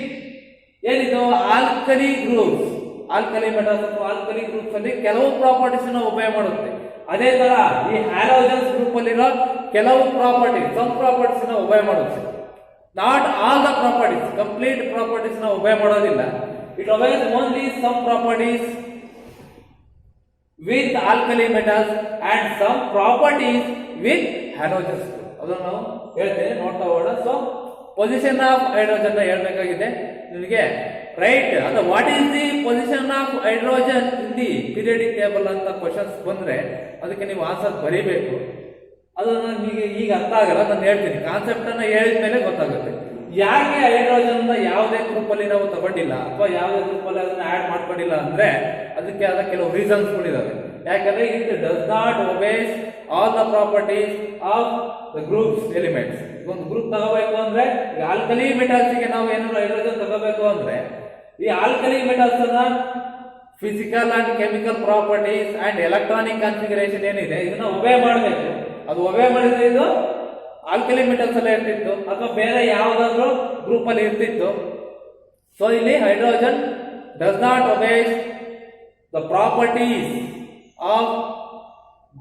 ಏನಿದು ಆಲ್ಕಲಿ ಗ್ರೂಪ್ಸ್. ಆಲ್ಕಲಿ ಮೆಟಲ್ಸ್ ಅಥವಾ ಆಲ್ಕಲಿ ಗ್ರೂಪ್ಸ್ ಅಲ್ಲಿ ಕೆಲವು ಪ್ರಾಪರ್ಟೀಸ್ ಉಪಯೋಗ ಮಾಡುತ್ತೆ. ಅದೇ ತರ ಈ ಹ್ಯಾಲೋಜನ್ಸ್ ಗ್ರೂಪ್ ಅಲ್ಲಿರೋ ಕೆಲವು ಪ್ರಾಪರ್ಟೀಸ್, ಸಮ್ ಪ್ರಾಪರ್ಟೀಸ್ ಉಪಯೋಗ ಮಾಡುತ್ತೆ. Not all the properties, complete properties ಉಪಯೋಗ ಮಾಡೋದಿಲ್ಲ. It obeys only some properties with alkali metals and some properties with halogens. ಅದನ್ನು ನಾವು ಹೇಳ್ತೇನೆ, ನೋಡ್ತಾ ಹೋಗೋಣ. ಸೊ ಪೊಸಿಷನ್ ಆಫ್ ಹೈಡ್ರೋಜನ್ ಹೇಳ್ಬೇಕಾಗಿದೆ ನಿಮಗೆ, ರೈಟ್? ಅದು what is the position of hydrogen in the periodic table ಅಂತ ಕ್ವಶನ್ಸ್ ಬಂದ್ರೆ ಅದಕ್ಕೆ ನೀವು ಆನ್ಸರ್ ಬರೀಬೇಕು. ಅದನ್ನ ನಿಮಗೆ ಈಗ ಅರ್ಥ ಆಗಲ್ಲ, ನಾನು ಹೇಳ್ತೀನಿ. ಕಾನ್ಸೆಪ್ಟ್ ಅನ್ನ ಹೇಳಿದ ಮೇಲೆ ಗೊತ್ತಾಗುತ್ತೆ. ಯಾಕೆ ಹೈಡ್ರೋಜನ್ ಯಾವುದೇ ಗ್ರೂಪ್ ಅಲ್ಲಿ ನಾವು ತಗೊಂಡಿಲ್ಲ ಅಥವಾ ಯಾವುದೇ ಗ್ರೂಪ್ ಅಲ್ಲಿ ಅದನ್ನ ಆಡ್ ಮಾಡ್ಕೊಂಡಿಲ್ಲ ಅಂದ್ರೆ ಅದಕ್ಕೆ ಆದ ಕೆಲವು ರೀಸನ್ಸ್ ಗಳಿದಾವೆ. ಯಾಕಂದ್ರೆ it does not obeys all the properties of the groups elements. ಒಂದು ಗ್ರೂಪ್ ತಗೋಬೇಕು ಅಂದ್ರೆ ಈಗ ಆಲ್ಕಲಿ ಮೆಟಲ್ಸ್ ಗೆ ನಾವು ಏನಾದ್ರು ಹೈಡ್ರೋಜನ್ ತಗೋಬೇಕು ಅಂದ್ರೆ ಈ ಆಲ್ಕಲಿ ಮೆಟಲ್ಸ್ ಅನ್ನ physical and chemical properties and electronic configuration ಏನಿದೆ ಇದನ್ನ ಒಬೇ ಮಾಡಬೇಕು. ಅದು ಒಬೇ ಮಾಡಿದ್ರೆ ಇದು ಆಲ್ಕಲಿ ಮೆಟಲ್ಸ್ ಎಲ್ಲ ಇರ್ತಿತ್ತು ಅಥವಾ ಬೇರೆ ಯಾವುದಾದ್ರೂ ಗ್ರೂಪ್ ಅಲ್ಲಿ ಇರ್ತಿತ್ತು. ಸೊ ಇಲ್ಲಿ hydrogen does not obeys the properties of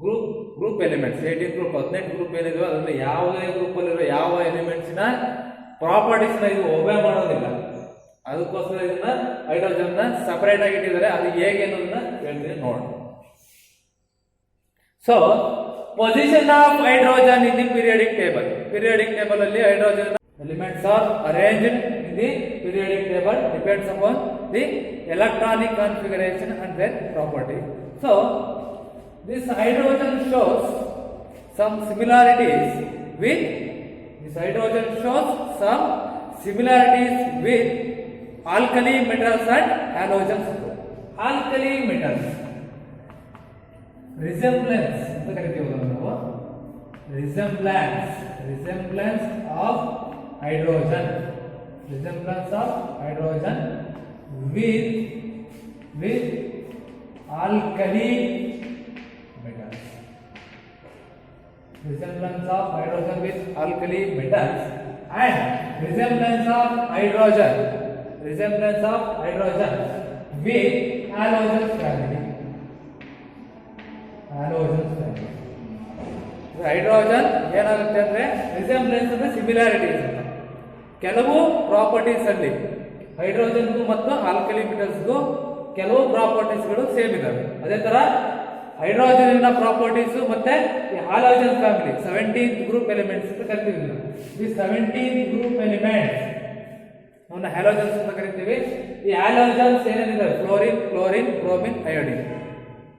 group elements. 18 group 18 group ಏನಿದೆ ಅದರಲ್ಲಿ ಯಾವುದೇ ಗ್ರೂಪ್ ಅಲ್ಲಿರೋ ಯಾವ ಎಲಿಮೆಂಟ್ಸಿನ ಪ್ರಾಪರ್ಟೀಸ್ ಇದು ಒಬೇ ಮಾಡೋದಿಲ್ಲ. ಅದಕ್ಕೋಸ್ಕರ ಇದನ್ನ ಹೈಡ್ರೋಜನ್ ನ ಸಪರೇಟ್ ಆಗಿ ಇಟ್ಟಿದ್ದಾರೆ. ಅದು ಹೇಗೆ ಅನ್ನೋದನ್ನ ಹೇಳ್ತೀನಿ ನೋಡಿ. So position of hydrogen in the periodic table. Periodic table ಅಲ್ಲಿ hydrogen elements are arranged in the periodic table depends upon the electronic configuration and their property. So this hydrogen shows some similarities with alkali metals and halogens. Alkali metals resemblance ಅಂತ ಕರಿತೀವಿ ನಾವು. resemblance of hydrogen with alkali metals. Resemblance of hydrogen with alkali metals and resemblance of hydrogen with halogen family. Hydrogen ಏನಾಗುತ್ತೆ ಅಂದ್ರೆ ರಿಸೆಂಬ್ಲೆನ್ಸ್ ಅಂದ್ರೆ ಸಿಮಿಲಾರಿಟೀಸ್ ಅಂತ. ಕೆಲವು ಪ್ರಾಪರ್ಟೀಸ್ ಅಲ್ಲಿ ಹೈಡ್ರೋಜನ್ಗೂ ಮತ್ತು ಆಲ್ಕಲಿ ಮೆಟಲ್ಸ್ಗೂ ಕೆಲವು ಪ್ರಾಪರ್ಟೀಸ್ಗಳು ಸೇಮ್ ಇದಾವೆ. ಅದೇ ತರ ಹೈಡ್ರೋಜನ್ ಪ್ರಾಪರ್ಟೀಸ್ ಮತ್ತೆ ಹಾಲೋಜನ್ ಫ್ಯಾಮಿಲಿ 17 ಗ್ರೂಪ್ ಎಲಿಮೆಂಟ್ಸ್ ಅಂತ ಕರಿತೀವಿ. ಈ 17 ಗ್ರೂಪ್ ಎಲಿಮೆಂಟ್ಸ್ ಅವನ್ನ ಹ್ಯಾಲೋಜನ್ಸ್ ಅಂತ ಕರಿತೀವಿ. ಈ ಹ್ಯಾಲೋಜನ್ಸ್ ಏನೇನಿದೆ ಫ್ಲೋರಿನ್, ಬ್ರೋಮಿನ್, ಅಯೋಡಿನ್.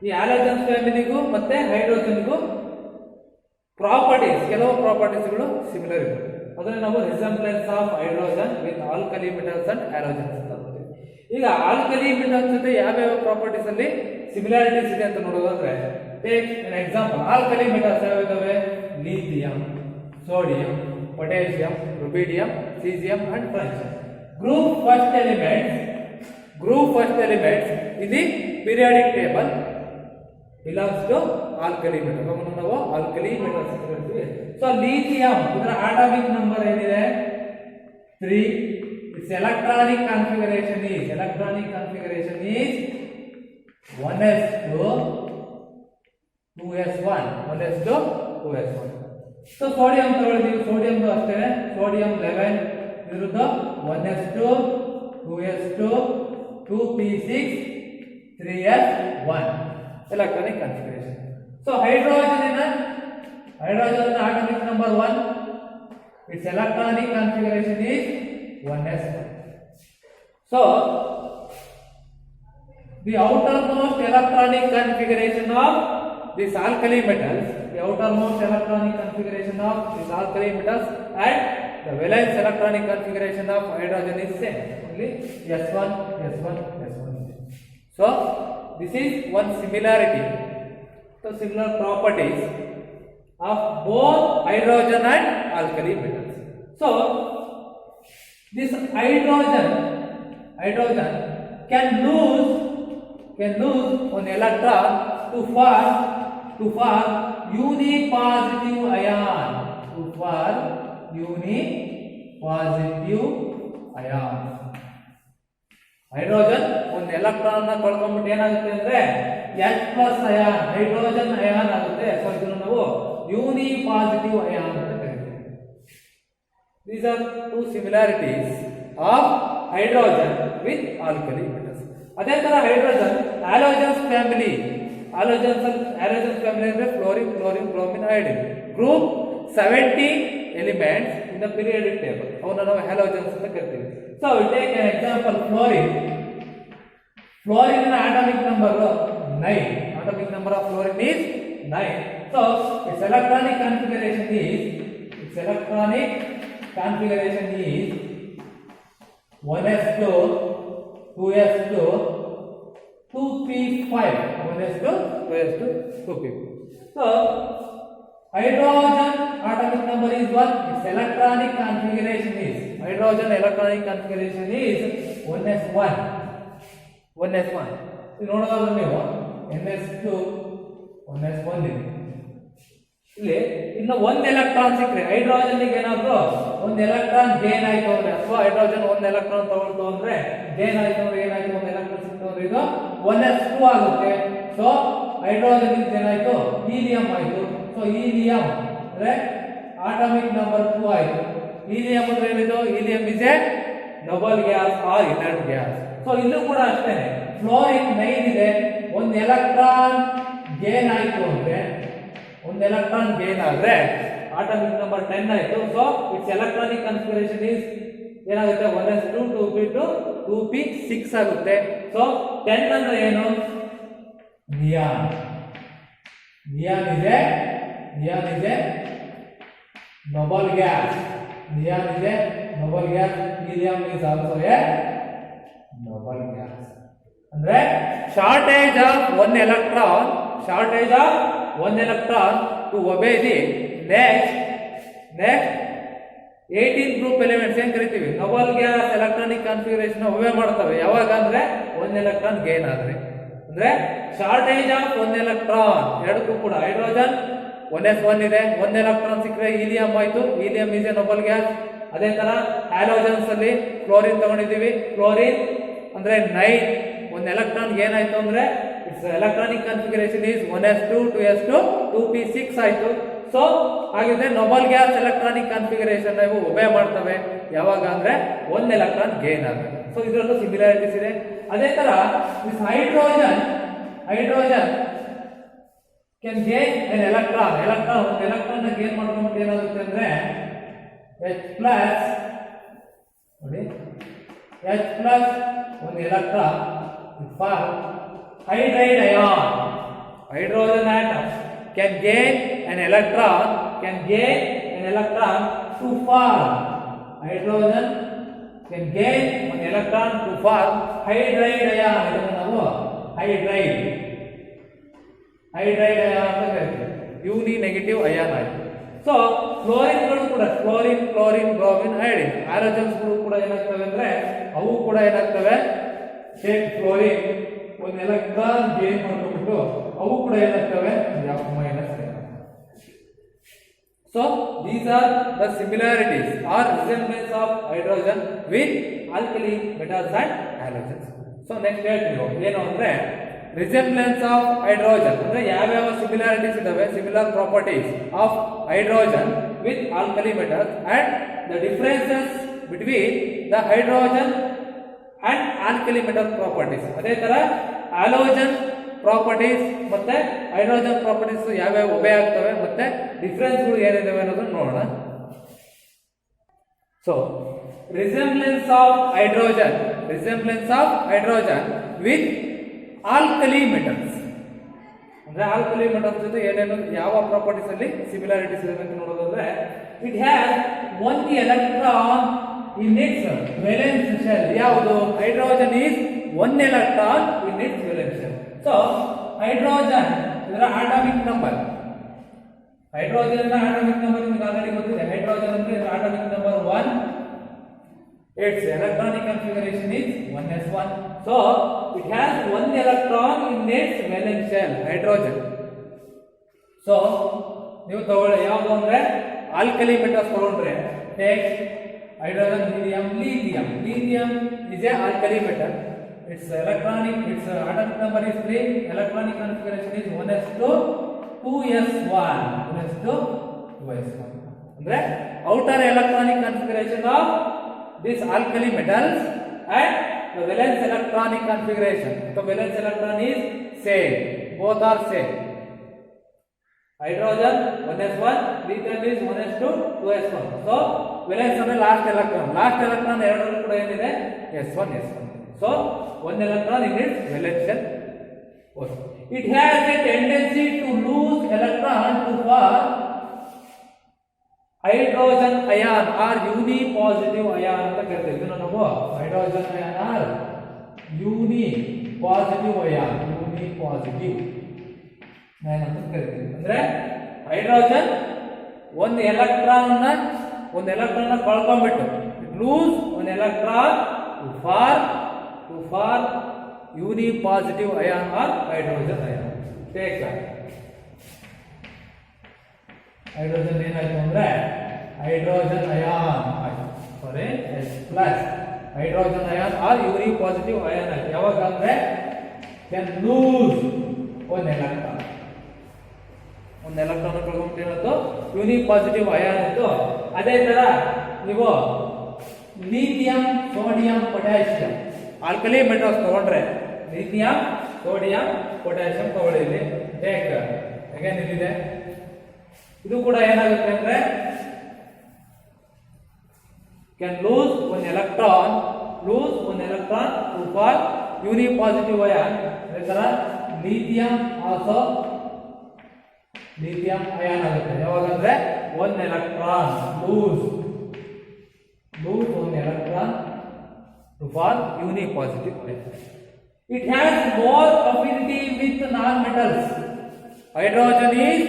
ಈ ಹ್ಯಾಲೋಜನ್ಸ್ ಫ್ಯಾಮಿಲಿಗೂ ಮತ್ತೆ ಹೈಡ್ರೋಜನ್ಗೂ ಪ್ರಾಪರ್ಟೀಸ್ ಕೆಲವು ಪ್ರಾಪರ್ಟೀಸ್ಗಳು ಸಿಮಿಲರ್ ಇದೆ. ಅದನ್ನ ನಾವು resemblance of hydrogen with alkali metals and halogens ಅಂತ ಕರಿತೀವಿ. ಈಗ ಆಲ್ಕಲಿ ಮೆಟಲ್ಸ್ ಜೊತೆ ಯಾವ್ಯಾವ ಪ್ರಾಪರ್ಟೀಸ್ ಅಲ್ಲಿ ಸಿಮಿಲಾರಿಟೀಸ್ ಇದೆ ಅಂತ ನೋಡೋದಾದ್ರೆ take an example. Alkali metals ಯಾವ್ಯಾವೆ? Lithium, sodium, potassium, rubidium, caesium and francium. Group first element group first elements in the periodic table belongs to alkali metal. ನಾವು alkali metals ಅಂತ ಹೇಳ್ತೀವಿ. So lithium ಇದರ atomic number ಏನಿದೆ 3. its electronic configuration is 1s2 2s1 1s2 2s1. So sodium ತಗೊಳ್ತೀವಿ, sodium ಅಷ್ಟೇ, sodium 11 ಇದ್ರದ್ದು 1s2 2s2 2p6 3s1 electronic configuration. So hydrogen atomic number 1, its electronic configuration is 1s1. So the outermost electronic configuration of this alkali metals, and the valence electronic configuration of hydrogen is same, only s1 s1 s1. So this is one similarity, so similar properties of both hydrogen and alkali metals. So this hydrogen can lose one electron to form unipositive ion, hydrogen ಒಂದು ಎಲೆಕ್ಟ್ರಾನ್ ನ ಕಳ್ಕೊಂಡ್ಬಿಟ್ಟು ಏನಾಗುತ್ತೆ ಅಂದ್ರೆ H+ ಅಯಾನ್ ಹೈಡ್ರೋಜನ್ ಅಯಾನ್ ಆಗುತ್ತೆ. ಸೊ ಇದನ್ನು ನಾವು ಯೂನಿಪಾಸಿಟಿವ್ ಅಯಾನ್ ಅಂತ ಕರೀತೀವಿ. These are two similarities of hydrogen with alkali metals. ಅದೇ ತರ ಹೈಡ್ರೋಜನ್ ಹ್ಯಾಲೋಜನ್ಸ್ ಫ್ಯಾಮಿಲಿ ಅಂದ್ರೆ fluorine bromine iodine group 70 elements in the periodic table, ಅವನ್ನ ನಾವು ಹ್ಯಾಲೋಜನ್ಸ್ ಅಂತ ಕರಿತೀವಿ. So we take an example fluorine atomic number 9, atomic number of fluorine is 9. So its electronic configuration is 1s2 2s2 2p5 1s2 2s2 2p5. So hydrogen atomic number is 1, its electronic configuration is 1s1 ಇದು ನೋಡೋದಾದ್ರೆ ನೀವು ns2 1s1 ಇಲ್ಲಿ ಇನ್ನು ಒಂದು ಎಲೆಕ್ಟ್ರಾನ್ ಸಿಕ್ಕರೆ ಹೈಡ್ರೋಜನ್ ಗೆ ಏನಾದ್ರು ಒಂದು ಎಲೆಕ್ಟ್ರಾನ್ ಗೇನ್ ಆಯ್ತು ಅಂದ್ರೆ ಅಥವಾ ಹೈಡ್ರೋಜನ್ ಒಂದು ಎಲೆಕ್ಟ್ರಾನ್ ತಗೊಳ್ತು ಅಂದ್ರೆ ಗೇನ್ ಆಯ್ತು ಅಂದ್ರೆ ಏನಾಯ್ತು ಒಂದು ಎಲೆಕ್ಟ್ರಾನ್ ಸಿಕ್ತು ಅಂದ್ರೆ ಇದು 1s2 ಆಗುತ್ತೆ. ಸೊ ಹೈಡ್ರೋಜನ್ ಇಂದ ಏನಾಯ್ತು ಹೀಲಿಯಂ ಆಯ್ತು. ಸೊ ಹೀಲಿಯಂ ಅಂದ್ರೆ ಆಟಮಿಕ್ ನಂಬರ್ 2 ಆಯ್ತು. ಹೀಲಿಯಂ ಅಂದ್ರೆ ಏನಿದು helium is a double gas or inert gas. So ಇಲ್ಲೂ ಕೂಡ ಅಷ್ಟೇ ಫ್ಲೋರಿನ್ 9 ಇದೆ, ಒಂದು ಎಲೆಕ್ಟ್ರಾನ್ ಗೇನ್ ಆಯ್ತು ಅಂದ್ರೆ ಒಂದು ಎಲೆಕ್ಟ್ರಾನ್ ಗೇನ್ ಆದ್ರೆ ಆಟಮಿಕ್ ನಂಬರ್ 10 ಆಯ್ತು. So it's electronic configuration is ಏನಾಗುತ್ತೆ 1s2 2p2 2p6 ಆಗುತ್ತೆ. ಸೊ 10 ಅಂದ್ರೆ ಏನು ನಿಯಾನ್ ಇದೆ noble gas. Neon is a noble gas. Helium is also a noble gas. ಅಂದ್ರೆ shortage of one electron to obey the next 18 group elements ಏನ್ ಕರಿತೀವಿ noble gas electronic configuration obey ಮಾಡ್ತವೆ. ಯಾವಾಗ ಅಂದ್ರೆ ಒಂದು ಎಲೆಕ್ಟ್ರಾನ್ ಗೇನ್ ಆದ್ರೆ, ಅಂದ್ರೆ ಶಾರ್ಟೇಜ್ ಆಫ್ ಒಂದು ಎಲೆಕ್ಟ್ರಾನ್ ಎರಡಕ್ಕೂ ಕೂಡ ಹೈಡ್ರೋಜನ್ 1s1 ಇದೆ, ಒಂದು ಎಲೆಕ್ಟ್ರಾನ್ ಸಿಕ್ಕರೆ ಹೀಲಿಯಂ ಆಯ್ತು, helium is a noble gas. ಅದೇ ತರ ಹ್ಯಾಲೋಜನ್ಸ್ ಅಲ್ಲಿ ಕ್ಲೋರಿನ್ ತಗೊಂಡಿದ್ದೀವಿ, ಕ್ಲೋರಿನ್ ಅಂದ್ರೆ 9, ಒಂದು ಎಲೆಕ್ಟ್ರಾನ್ ಏನಾಯ್ತು ಅಂದ್ರೆ it's electronic configuration is 1s2 2s2 2p6 ಆಯ್ತು. ಸೊ ಹಾಗಿದ್ರೆ ನೋಬಲ್ ಗ್ಯಾಸ್ ಎಲೆಕ್ಟ್ರಾನಿಕ್ ಕನ್ಫಿಗರೇಷನ್ ನಾವು ಒಬೆ ಮಾಡ್ತವೆ ಯಾವಾಗ ಅಂದ್ರೆ ಒಂದು ಎಲೆಕ್ಟ್ರಾನ್ ಗೇನ್ ಆಗುತ್ತೆ. ಸೊ ಇದರಲ್ಲೂ ಸಿಮಿಲಾರಿಟೀಸ್ ಇದೆ. ಅದೇ ತರ hydrogen can gain an electron ಒಂದು ಎಲೆಕ್ಟ್ರಾನ್ ಗೇನ್ ಮಾಡ್ಕೊಂಡ್ಬಿಟ್ಟು ಏನಾಗುತ್ತೆ ಅಂದ್ರೆ H+ ನೋಡಿ H+ ಒಂದು electron for hydride ion. Hydrogen atom can gain an electron to form hydrogen can gain one electron to form hydride ion. ಇದನ್ನು ನಾವು hydride ion ಅಂತ ಕರೀತೀವಿ, ಯೂನಿ ನೆಗೆಟಿವ್ ಅಯಾನ್ ಆಯ್ತು. ಸೊ ಫ್ಲೋರಿನ್ಗಳು ಕೂಡ ಕ್ಲೋರಿನ್ ಬ್ರೋಮಿನ್ ಐಡಿನ್ ಹ್ಯಾಲೋಜನ್ಸ್ಗಳು ಕೂಡ ಏನಾಗ್ತವೆ ಅಂದ್ರೆ ಅವು ಕೂಡ ಏನಾಗ್ತವೆ ಟೇಕ್ ಫ್ಲೋರಿನ್ ಒಂದು ಎಲೆಕ್ಟ್ರಾನ್ ಗೇನ್ ಮಾಡ್ಕೊಂಡ್ಬಿಟ್ಟು ಅವು ಕೂಡ ಏನಾಗ್ತವೆ F minus. So these are the similarities or resemblance of hydrogen with alkali metals and halogens. So next ಹೇಳ್ತೀವಿ ಏನು ಅಂದ್ರೆ resemblance of hydrogen ಅಂದ್ರೆ ಯಾವ similarities ಇದಾವೆ, similar properties of hydrogen with alkali metals and the differences between the hydrogen and alkali metal properties. ಅದೇ ತರ halogen ಪ್ರಾಪರ್ಟೀಸ್ ಮತ್ತೆ ಹೈಡ್ರೋಜನ್ ಪ್ರಾಪರ್ಟೀಸ್ ಯಾವ್ಯಾವ ಉಪಯೋಗ ಆಗ್ತವೆ ಮತ್ತೆ ಡಿಫರೆನ್ಸ್ಗಳು ಏನಿದಾವೆ ಅನ್ನೋದನ್ನ ನೋಡೋಣ. So resemblance of hydrogen with alkali metals ಅಂದ್ರೆ ಆಲ್ಕಲಿ ಮೆಟಲ್ಸ್ ಜೊತೆ ಏನೇನು ಯಾವ ಪ್ರಾಪರ್ಟೀಸ್ ಅಲ್ಲಿ ಸಿಮಿಲಾರಿಟೀಸ್ ಇದೆ ಅಂತ ನೋಡೋದಾದ್ರೆ it has one electron in its valence shell. ಯಾವುದು hydrogen is one electron in its valence shell. So hydrogen ಇದರ ಆಟಮಿಕ್ ನಂಬರ್, ಹೈಡ್ರೋಜನ್ ನ ಆಟಮಿಕ್ ನಂಬರ್ ನಿಮಗೆ ಆಲ್ರೆಡಿ ಗೊತ್ತಿದೆ. ಹೈಡ್ರೋಜನ್ ಅಂದ್ರೆ ಇದರ atomic number 1, its electronic configuration is 1s1. So it has one electron in its valence shell, hydrogen. So ನೀವು ತಗೊಳ್ಳಿ ಯಾವುದು ಅಂದ್ರೆ ಆಲ್ಕಲಿ ಮೆಟಲ್ಸ್ ತಗೊಂಡ್ರೆ take hydrogen, lithium is a alkali metal. Its atomic number is 3, electronic configuration is 1s2 2s1 ಅಂದ್ರೆ outer electronic configuration of this alkali metals and the valence electronic configuration. So valence electron is same, both are same. Hydrogen 1s1, lithium is 1s2 2s1. So valence ಅಂದ್ರೆ last electron ಎರಡರಲ್ಲೂ ಕೂಡ ಏನಿದೆ s1. So one electron in its valence shell. It has a tendency to lose electron to form hydrogen ion or unipositive ion ಅಂತ ಕರೀತೀವಿ. ಇದನ್ನು ನಾವು hydrogen ion or unipositive ion ಅಂತ ಕರೀತೀವಿ. ಅಂದ್ರೆ ಹೈಡ್ರೋಜನ್ ಒಂದು ಎಲೆಕ್ಟ್ರಾನ್ ಕಳ್ಕೊಂಡ್ಬಿಟ್ಟು ಲೂಸ್ ಒಂದು electron to form unipositive ion or hydrogen ion. Take that. Hydrogen ಏನಾಯ್ತು ಅಂದ್ರೆ hydrogen ion ಆಯ್ತು. ಸಾರಿ plus hydrogen ion or unipositive ion ಆಯ್ತು. ಯಾವಾಗ ಅಂದ್ರೆ can lose one electron ಕಳ್ಕೊಂಡ್ಬಿಟ್ಟಿರೋದು ಯೂನಿಪಾಸಿಟಿವ್ ಅಯಾನ್ ಇತ್ತು. ಅದೇ ತರ ನೀವು lithium, sodium, potassium alkali metals ತಗೊಂಡ್ರೆ ಲಿಥಿಯಂ, ಸೋಡಿಯಂ, ಪೊಟ್ಯಾಷಿಯಂ ತಗೊಳ್ಳಿ. ಟೇಕ್ ಅಗೇನ್ ಇಲ್ಲಿದೆ. ಇದು ಕೂಡ ಏನಾಗುತ್ತೆ ಅಂದ್ರೆ can lose one electron to form unipositive ion. ಅದೇ ತರ ಲಿಥಿಯಂ ಆಲ್ಸೋ ಲಿಥಿಯಂ ಅಯಾನ್ ಆಗುತ್ತೆ. ಯಾವಾಗಂದ್ರೆ one electron lose one electron to form unipositive ion. It has more affinity with non-metals. Hydrogen is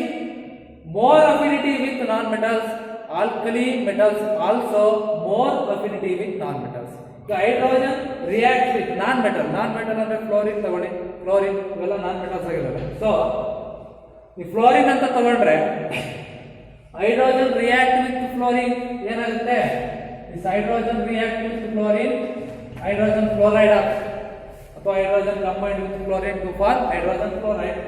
more affinity with non-metals. Alkali metals also more affinity with non-metals. The hydrogen reacts with non-metal ಅಂದ್ರೆ fluorine ತಗೊಳ್ಳಿ. fluorine ಇವೆಲ್ಲ non-metals ಆಗಿದಾವೆ. So ಈ fluorine ಅಂತ ತಗೊಂಡ್ರೆ hydrogen react with fluorine ಏನಾಗುತ್ತೆ? This hydrogen react with fluorine, hydrogen fluoride ಅಥವಾ hydrogen combined with fluorine to form hydrogen fluoride.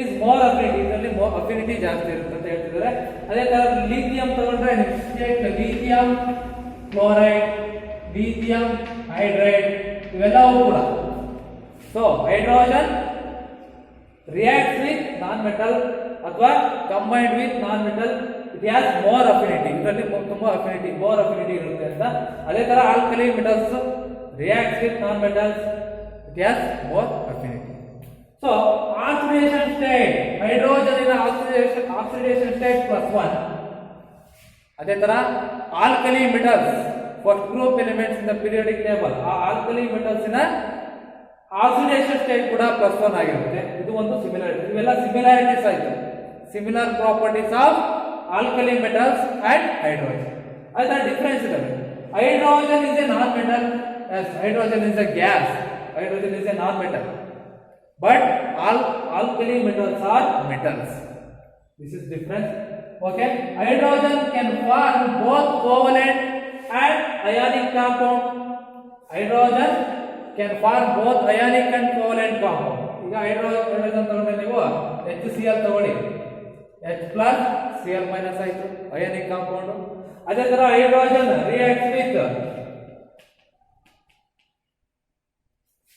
Is more affinity, ಇದರಲ್ಲಿ affinity ಜಾಸ್ತಿ ಇರುತ್ತೆ ಅಂತ ಹೇಳ್ತಿದ್ದಾರೆ. ಅದೇ ತರ ಲಿಥಿಯಂ ತಗೊಂಡ್ರೆ ಲಿಥಿಯಂ ಕ್ಲೋರೈಡ್, ಲಿಥಿಯಂ ಹೈಡ್ರೈಡ್ ಇವೆಲ್ಲವೂ ಕೂಡ. So hydrogen reacts with non-metal ಅಥವಾ combined with non-metal, it has more affinity. ಇದರಲ್ಲಿ ತುಂಬಾ more affinity ಇರುತ್ತೆ ಅಂತ. ಅದೇ ತರ alkali metals reacts with non-metals, it has more affinity. So oxidation state, hydrogen in oxidation state +1. ಅದೇ ತರ alkali metals first group elements in the periodic table, ಆ ಆಲ್ಕಲಿ ಮೆಟಲ್ಸ್ ನ ಆಕ್ಸಿಡೇಷನ್ ಸ್ಟೇಟ್ ಕೂಡ +1 ಆಗಿರುತ್ತೆ. ಇದು ಒಂದು ಸಿಮಿಲಾರಿಟಿ. ಇವೆಲ್ಲ ಸಿಮಿಲಾರಿಟೀಸ್ ಆಯ್ತು, similar properties of alkali metals and hydrogen. ಅದರ ಡಿಫರೆನ್ಸ್ ಇದೆ. Hydrogen is A non metal, hydrogen is A gas Hydrogen is a non-metal. But all alkali metals are metals. This is different. Okay. Hydrogen can form both covalent and ionic compound. Hydrogen can form both ionic and covalent compound. ಈಗ ಹೈಡ್ರೋಜನ್ ತಗೊಂಡ್ರೆ ನೀವು HCl ತಗೊಳ್ಳಿ, H plus Cl minus ಆಯ್ತು ಅಯಾನಿಕ್ ಕಾಂಪೌಂಡ್. ಅದೇ ತರ ಹೈಡ್ರೋಜನ್ ರಿಯಾಕ್ಟ್ ವಿತ್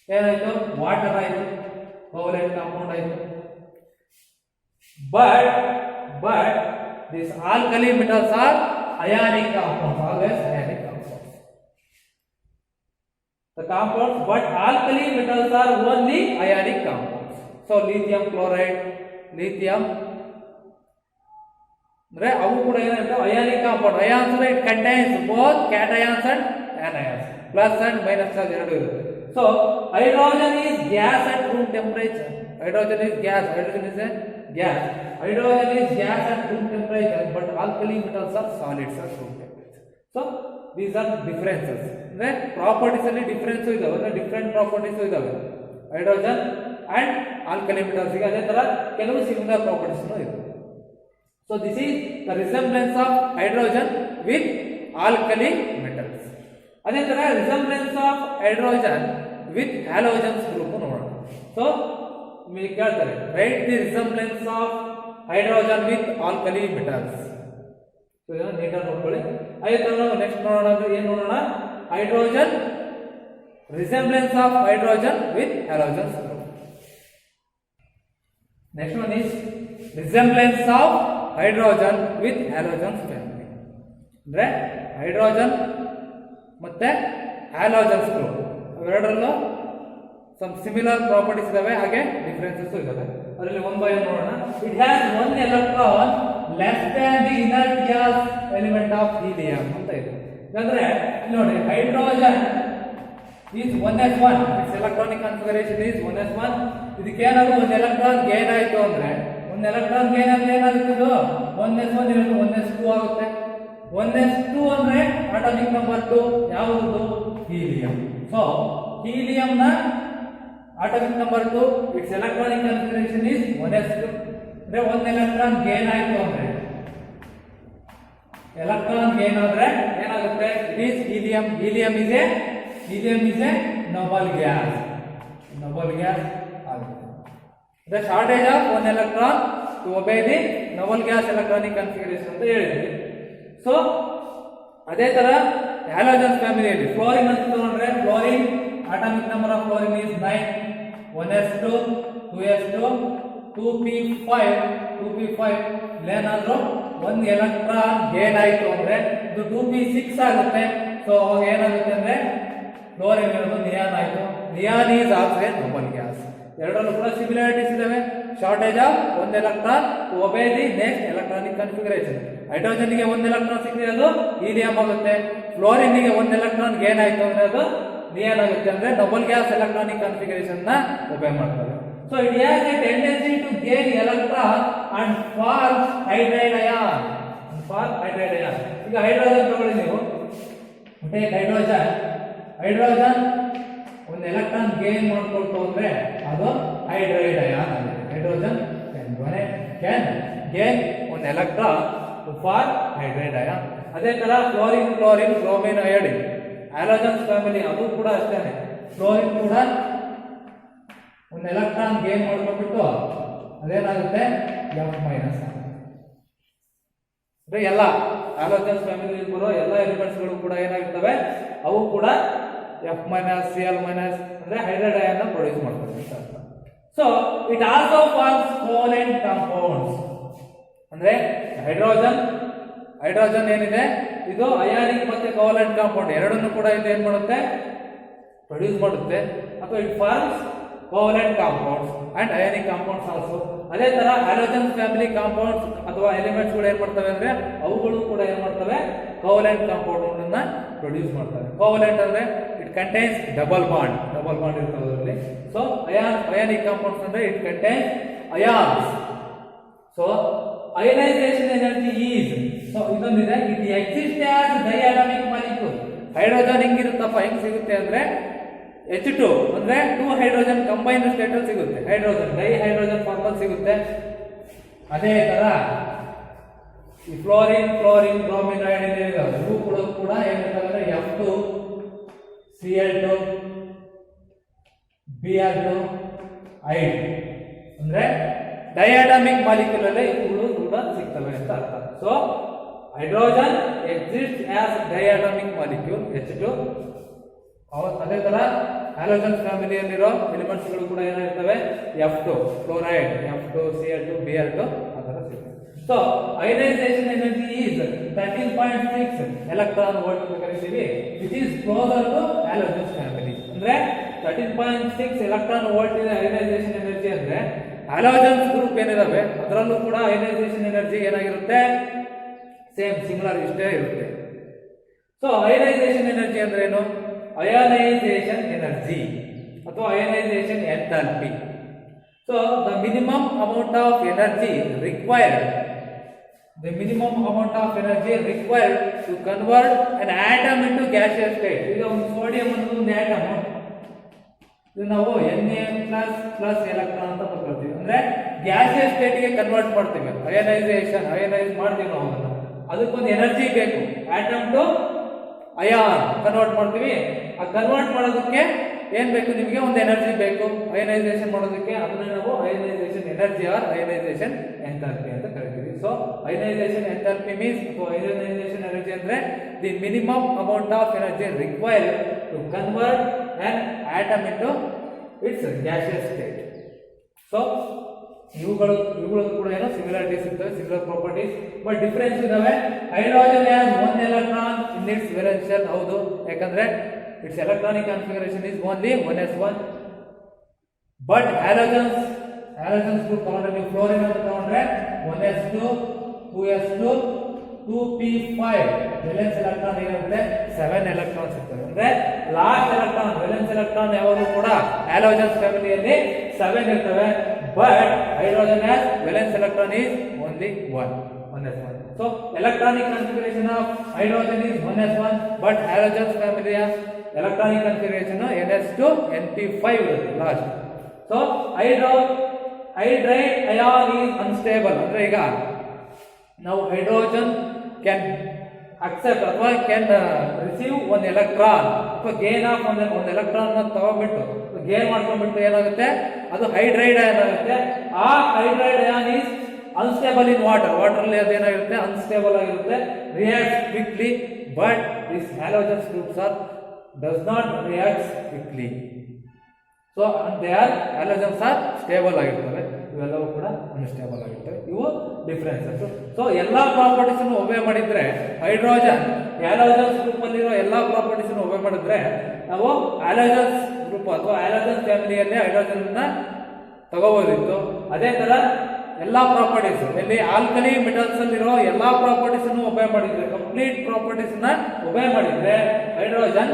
ಏನಾಯ್ತು ವಾಟರ್ ಆಯ್ತು, ಕೋವಲೆಂಟ್ ಕಾಂಪೌಂಡ್ ಆಯ್ತು. But this alkali metals are ionic compounds, always ionic compounds. The compounds, but alkali metals are only ionic compounds. So lithium chloride, lithium ಅಂದ್ರೆ ಅವು ಕೂಡ ಏನಾಗುತ್ತೆ ಅಯಾನಿಕ್ ಕಾಂಪೌಂಡ್. ಅಯಾನ್ಸ್ ಅಂದ್ರೆ it contains both cations and anions, plus and minus charge ಎರಡು ಇರುತ್ತೆ. So hydrogen is gas at room temperature. Hydrogen is gas. Hydrogen is a gas. Hydrogen is gas at room temperature, but alkali metals are solids at room temperature. So these are differences. ಅಂದ್ರೆ ಪ್ರಾಪರ್ಟೀಸ್ ಅಲ್ಲಿ ಡಿಫರೆನ್ಸ್ ಇದಾವೆ, ಅಂದ್ರೆ ಡಿಫರೆಂಟ್ ಪ್ರಾಪರ್ಟೀಸ್ ಇದಾವೆ ಹೈಡ್ರೋಜನ್ ಅಂಡ್ ಆಲ್ಕಲಿ ಮೆಟಲ್ಸ್ ಗೆ. ಅದೇ ತರ ಕೆಲವು ಸಿಮಿಲರ್ ಪ್ರಾಪರ್ಟೀಸ್ ಇದೆ. So this is the resemblance of hydrogen with alkali metals. ಅದೇ ತರ resemblance of hydrogen with halogens group ನೋಡೋಣ. ಸೊ ನಿಮಗೆ ಕೇಳ್ತಾರೆ right the resemblance of hydrogen with alkali metals. So ಇದನ್ನ ನೀಟಾಗಿ ನೋಡ್ಕೊಳ್ಳಿ. ಅದೇ ತರ ನಾವು ನೆಕ್ಸ್ಟ್ ನೋಡೋಣ ಅಂದ್ರೆ ಏನು ನೋಡೋಣ, hydrogen, resemblance of hydrogen with halogens group. Next one is resemblance of hydrogen with halogens family. ಅಂದ್ರೆ hydrogen ಮತ್ತೆ halogens group ಅವೆರಡರಲ್ಲೂ some similar properties ಇದಾವೆ, ಹಾಗೆ differences ಇದಾವೆ. ಅದರಲ್ಲಿ one by one ನೋಡೋಣ. It has one electron less than the inert gas element of helium ಅಂತ ಇದೆ. ಅಂದ್ರೆ ನೋಡಿ hydrogen is 1s1, its electronic configuration is 1s1. ಇದಕ್ಕೆ ಏನಾದ್ರು ಒಂದು ಎಲೆಕ್ಟ್ರಾನ್ ಗೇನ್ ಆಯ್ತು ಅಂದ್ರೆ, ಒಂದು ಎಲೆಕ್ಟ್ರಾನ್ ಗೇನ್ ಅಂದ್ರೆ ಏನಾಗುತ್ತೆ, ಇದು 1s1 ಇರೋದು 1s2 ಆಗುತ್ತೆ. 1s2 ಅಂದ್ರೆ ಆಟಮಿಕ್ ನಂಬರ್ 2 ಯಾವುದು, ಹೀಲಿಯಂ. ಸೊ ಹೀಲಿಯಂ ನ atomic number 2, its electronic configuration is 1s2. ಅಂದ್ರೆ ಒಂದು ಎಲೆಕ್ಟ್ರಾನ್ ಗೇನ್ ಆಯ್ತು ಅಂದ್ರೆ, ಎಲೆಕ್ಟ್ರಾನ್ ಗೇನ್ ಆದ್ರೆ ಏನಾಗುತ್ತೆ, it is helium. Helium is a noble gas ಆಗುತ್ತೆ. The shortage of one electron to obey the noble gas electronic configuration ಅಂತ ಹೇಳಿದ್ವಿ. ಸೊ ಅದೇ ತರ ಹ್ಯಾಲೋಜನ್ಸ್ ಫ್ಯಾಮಿಲಿಯಲ್ಲಿ ಫ್ಲೋರಿನ್ ಅಂತ ತಗೊಂಡ್ರೆ, fluorine atomic number of fluorine is 9, 1s2, 2s2, 2p5 ಏನಾದ್ರು ಒಂದು ಎಲೆಕ್ಟ್ರಾನ್ ಗೇನ್ ಆಯ್ತು ಅಂದ್ರೆ ಇದು 2p6 ಆಗುತ್ತೆ. ಸೊ ಅವಾಗ ಏನಾಗುತ್ತೆ ಅಂದ್ರೆ ಫ್ಲೋರಿನ್ ಇರೋದು ನಿಯಾನ್ ಆಯ್ತು. Neon is also a noble gas. ಎರಡರಲ್ಲೂ ಕೂಡ ಸಿಮಿಲಾರಿಟೀಸ್ ಇದಾವೆ. ಶಾರ್ಟೇಜ್ ಆಫ್ ಒಂದು electron to obey the next electronic configuration. Hydrogen ಗೆ ಒಂದು ಎಲೆಕ್ಟ್ರಾನ್ ಸಿಕ್ಕಿದ್ರೆ ಅದು ಹೀಲಿಯಂ ಆಗುತ್ತೆ. ಫ್ಲೋರಿನ್ ಗೆ ಒಂದು ಎಲೆಕ್ಟ್ರಾನ್ ಗೇನ್ ಆಯ್ತು ಅಂದ್ರೆ ಅದು ನಿಯಾನ್ ಆಗುತ್ತೆ. ಅಂದ್ರೆ ಡಬಲ್ ಗ್ಯಾಸ್ ಎಲೆಕ್ಟ್ರಾನಿಕ್ ಕನ್ಫಿಗರೇಷನ್ ನ ಒಬೇ ಮಾಡ್ತವೆ. So it has a tendency to gain electron and form hydride ion. ಈಗ ಹೈಡ್ರೋಜನ್ ತಗೊಳ್ಳಿ ನೀವು, ಹೈಡ್ರೋಜನ್ ಒಂದು ಎಲೆಕ್ಟ್ರಾನ್ ಗೇನ್ ಮಾಡ್ಕೊಳ್ತು ಅಂದ್ರೆ ಅದು ಹೈಡ್ರೈಡ್ ಅಯಾನ್ ಆಗುತ್ತೆ. ಹೈಡ್ರೋಜನ್ ಕ್ಯಾನ್ ಗೇನ್ ಒಂದು electron to form hydride ion. ಅದೇ ತರ fluorine, bromine, iodine halogens family ಅದು ಕೂಡ ಅಷ್ಟೇನೆ. ಫ್ಲೋರಿನ್ ಕೂಡ ಒಂದು ಎಲೆಕ್ಟ್ರಾನ್ ಗೇನ್ ಮಾಡ್ಕೊಂಡ್ಬಿಟ್ಟು ಅದೇನಾಗುತ್ತೆ, F- ಅಂದ್ರೆ ಎಲ್ಲ ಹ್ಯಾಲೋಜನ್ಸ್ ಫ್ಯಾಮಿಲಿ ಬರೋ ಎಲ್ಲ ಎಲಿಮೆಂಟ್ಸ್ ಗಳು ಕೂಡ ಏನಾಗಿರ್ತವೆ, ಅವು ಕೂಡ F-, Cl- ಅಂದ್ರೆ ಹೈಡ್ರೈಡ್ ಅಯಾನ್ ಪ್ರೊಡ್ಯೂಸ್ ಮಾಡ್ತವೆ. So it also forms covalent compounds. ಅಂದ್ರೆ ಹೈಡ್ರೋಜನ್ ಏನಿದೆ ಇದು ಅಯಾನಿಕ್ ಮತ್ತೆ ಕೋವಲೆಂಟ್ ಕಾಂಪೌಂಡ್ ಎರಡನ್ನು ಕೂಡ ಇದು ಏನ್ ಮಾಡುತ್ತೆ, ಪ್ರೊಡ್ಯೂಸ್ ಮಾಡುತ್ತೆ. ಅಥವಾ it forms covalent compounds and ionic compounds also. ಅದೇ ತರ ಹ್ಯಾಲೋಜನ್ ಫ್ಯಾಮಿಲಿ ಕಾಂಪೌಂಡ್ಸ್ ಅಥವಾ ಎಲಿಮೆಂಟ್ಸ್ ಗಳು ಏನ್ ಮಾಡ್ತವೆ ಅಂದ್ರೆ ಅವುಗಳು ಕೂಡ ಏನ್ ಮಾಡ್ತವೆ, ಕೋವಲೆಂಟ್ ಕಾಂಪೌಂಡ್ ಅನ್ನ ಪ್ರೊಡ್ಯೂಸ್ ಮಾಡ್ತವೆ. ಕೋವಲೆಂಟ್ ಅಂದ್ರೆ ಇಟ್ ಕಂಟೈನ್ಸ್ ಡಬಲ್ ಬಾಂಡ್ ಇರ್ತದೆ ಅದರಲ್ಲಿ. ಸೊ ಅಯಾನಿಕ್ ಕಾಂಪೌಂಡ್ಸ್ ಅಂದ್ರೆ it contains ions. So ionisation energy is, so ಇದೊಂದಿದೆ, it exist as diatomic molecule. Hydrogen ಹೆಂಗಿರುತ್ತಪ್ಪ, ಹೆಂಗ್ ಸಿಗುತ್ತೆ ಅಂದ್ರೆ H2 ಅಂದ್ರೆ 2 ಹೈಡ್ರೋಜನ್ ಕಂಬೈನ್ಡ್ ಸ್ಟೇಟ್ ಅಲ್ಲಿ ಸಿಗುತ್ತೆ, ಹೈಡ್ರೋಜನ್ ಡೈಹೈಡ್ರೋಜನ್ ಫಾರ್ಮ್ ಅಲ್ಲಿ ಸಿಗುತ್ತೆ. ಅದೇ ತರ ಈ ಫ್ಲೋರಿನ್ ಬ್ರೋಮಿನ್ ಅಯೋಡಿನ್ ಇವು ಕೂಡ ಏನಿರ್ತವೆ F2 Cl2 Br2 ಐಡ್ ಅಂದ್ರೆ ಡೈಅಟಾಮಿಕ್ ಮಾಲಿಕ್ಯೂಲ್ ಅಲ್ಲಿ ಇವುಗಳು ಕೂಡ ಸಿಗ್ತವೆ ಅಂತ ಅರ್ಥ. So hydrogen exist as diatomic molecule H2. ಅದೇ ತರ ಹ್ಯಾಲೋಜನ್ ಫ್ಯಾಮಿಲಿಯಲ್ಲಿರೋ ಎಲಿಮೆಂಟ್ಸ್ ಗಳು ಕೂಡ ಏನಿರ್ತವೆ F2 fluoride F2 Cl2 Br2 ಆ ತರ ಸಿಗುತ್ತೆ. So ionisation energy is 13.6 electron volt ಅಂತ ಕರಿತೀವಿ, which is closer to halogen family. ಅಂದ್ರೆ 13.6 ಎಲೆಕ್ಟ್ರಾನ್ ವೋಲ್ಟ್ ಇದೆ ಅಯನೈಸೇಷನ್ ಎನರ್ಜಿ. ಅಂದ್ರೆ ಹ್ಯಾಲೋಜನ್ ಗ್ರೂಪ್ ಏನಿದಾವೆ ಅದರಲ್ಲೂ ಕೂಡ ಅಯನೈಸೇಷನ್ ಎನರ್ಜಿ ಏನಾಗಿರುತ್ತೆ, ಸೇಮ್ ಸಿಮಿಲರ್ ಇಷ್ಟೇ ಇರುತ್ತೆ. ಸೊ ಅಯನೈಸೇಷನ್ ಎನರ್ಜಿ ಅಂದ್ರೆ ಏನು? ಅಯನೈಸೇಷನ್ ಎನರ್ಜಿ ಅಥವಾ ionisation enthalpy. So the minimum amount of energy required to convert an atom into gaseous state. ಈಗ ಒಂದು ಸೋಡಿಯಂ ಅನ್ನೋದು ಒಂದು ಆಟಮ್, ಇದು ನಾವು Na++ ಎಲೆಕ್ಟ್ರಾನ್ ಅಂತ ಬರ್ಕೊಳ್ತೀವಿ. ಅಂದ್ರೆ ಗ್ಯಾಸಿಯಸ್ ಸ್ಟೇಟ್ ಗೆ ಕನ್ವರ್ಟ್ ಮಾಡ್ತೀವಿ, ಅಯನೈಸ್ ಮಾಡ್ತೀವಿ ನಾವು. ಅದಕ್ಕೊಂದು ಎನರ್ಜಿ ಬೇಕು, ಆಟಮ್ ಟು ಅಯಾನ್ ಕನ್ವರ್ಟ್ ಮಾಡ್ತೀವಿ. ಆ ಕನ್ವರ್ಟ್ ಮಾಡೋದಕ್ಕೆ ಏನ್ ಬೇಕು, ನಿಮಗೆ ಒಂದು ಎನರ್ಜಿ ಬೇಕು ಅಯನೈಸೇಷನ್ ಮಾಡೋದಕ್ಕೆ. ಅದನ್ನ ನಾವು ionisation energy or ionisation enthalpy ಅಂತ ಕರಿತೀವಿ. ಸೊ ಅಯನೈಸೇಷನ್ ಎಂಥಾಲ್ಪಿ ಮೀನ್ಸ್ ಅಥವಾ ಅಯನೈಸೇಷನ್ ಎನರ್ಜಿ ಅಂದ್ರೆ the minimum amount of energy required to convert an atom into its gaseous state. So ಇವುಗಳು ಕೂಡ ಏನೋ ಸಿಮಿಲಾರಿಟೀಸ್ ಇರ್ತವೆ, ಸಿಮಿಲರ್ ಪ್ರಾಪರ್ಟೀಸ್, ಬಟ್ ಡಿಫರೆನ್ಸ್ ಇದಾವೆ. Hydrogen has 1 electron in its valence shell. ಹೌದು, ಯಾಕಂದ್ರೆ its electronic configuration is only 1s1. But halogens group ತಗೊಂಡ್ರೆ, ನೀವು ಫ್ಲೋರಿನ್ ಅಂತ ತಗೊಂಡ್ರೆ 1s2 2s2 2p5 valence electron ಏನಿರುತ್ತೆ 7 ಎಲೆಕ್ಟ್ರಾನ್ಸ್ ಇರ್ತವೆ. ಅಂದ್ರೆ ಲಾಸ್ಟ್ ಎಲೆಕ್ಟ್ರಾನ್ ವೇಲೆನ್ಸ್ ಎಲೆಕ್ಟ್ರಾನ್ ಯಾವಾಗಲೂ ಕೂಡ ಹ್ಯಾಲೋಜನ್ಸ್ ಫ್ಯಾಮಿಲಿಯಲ್ಲಿ 7 ಇರ್ತವೆ. But hydrogen has valence electron is only 1s1. So electronic configuration of hydrogen is 1s1, but halogens ಫ್ಯಾಮಿಲಿಯ ಎಲೆಕ್ಟ್ರಾನಿಕ್ ಕಾನ್ಫಿಗರೇಷನ್ ns2 np5 ಇರುತ್ತೆ last. So hydride ion is unstable. ಅಂದ್ರೆ ಈಗ ನಾವು ಹೈಡ್ರೋಜನ್ ಕ್ಯಾನ್ ಅಕ್ಸೆಪ್ಟ್ ಅಥವಾ ಕ್ಯಾನ್ ರಿಸೀವ್ ಒಂದು ಎಲೆಕ್ಟ್ರಾನ್ ಅಥವಾ ಗೇನ್ ಆಫ್ ಒಂದು ಎಲೆಕ್ಟ್ರಾನ್ ತಗೊಂಡ್ಬಿಟ್ಟು ಗೇನ್ ಮಾಡ್ಕೊಂಡ್ಬಿಟ್ಟು ಏನಾಗುತ್ತೆ, ಅದು ಹೈಡ್ರೈಡ್ ಅಯಾನ್ ಆಗುತ್ತೆ. ಆ hydride ion is unstable in water ಅಲ್ಲಿ ಅದೇನಾಗಿರುತ್ತೆ, ಅನ್ಸ್ಟೇಬಲ್ ಆಗಿರುತ್ತೆ, react quickly. But this halogens groups does not react quickly. So they are halogens R stable ಆಗಿರ್ತವೆ, ಇವೆಲ್ಲವೂ ಕೂಡ ಅನ್ಸ್ಟೇಬಲ್ ಆಗಿರ್ತವೆ. ಇವು ಡಿಫರೆನ್ಸಸ್. ಸೊ ಎಲ್ಲಾ ಪ್ರಾಪರ್ಟೀಸ್ ಅನ್ನು ಒಬೆ ಮಾಡಿದ್ರೆ ಹ್ಯಾಲೋಜನ್ಸ್ ಗ್ರೂಪ್ ಅಲ್ಲಿರೋ ಎಲ್ಲಾ ಪ್ರಾಪರ್ಟೀಸ್ ಅನ್ನು ಒಬೆ ಮಾಡಿದ್ರೆ ನಾವು ಹ್ಯಾಲೋಜನ್ಸ್ ಗ್ರೂಪ್ ಅಥವಾ ಹ್ಯಾಲೋಜನ್ ಫ್ಯಾಮಿಲಿಯಲ್ಲಿ ಹೈಡ್ರೋಜನ್ ಅನ್ನ ತಗೋಬಹುದಿತ್ತು. ಅದೇ ತರ ಎಲ್ಲಾ ಪ್ರಾಪರ್ಟೀಸ್ ಎಲ್ಲಿ ಆಲ್ಕಲಿ ಮೆಟಲ್ಸ್ ಅಲ್ಲಿರೋ ಎಲ್ಲಾ ಪ್ರಾಪರ್ಟೀಸ್ ಅನ್ನು ಒಬೆ ಮಾಡಿದ್ರೆ, ಕಂಪ್ಲೀಟ್ ಪ್ರಾಪರ್ಟೀಸ್ ನ ಒಬೆ ಮಾಡಿದ್ರೆ ಹೈಡ್ರೋಜನ್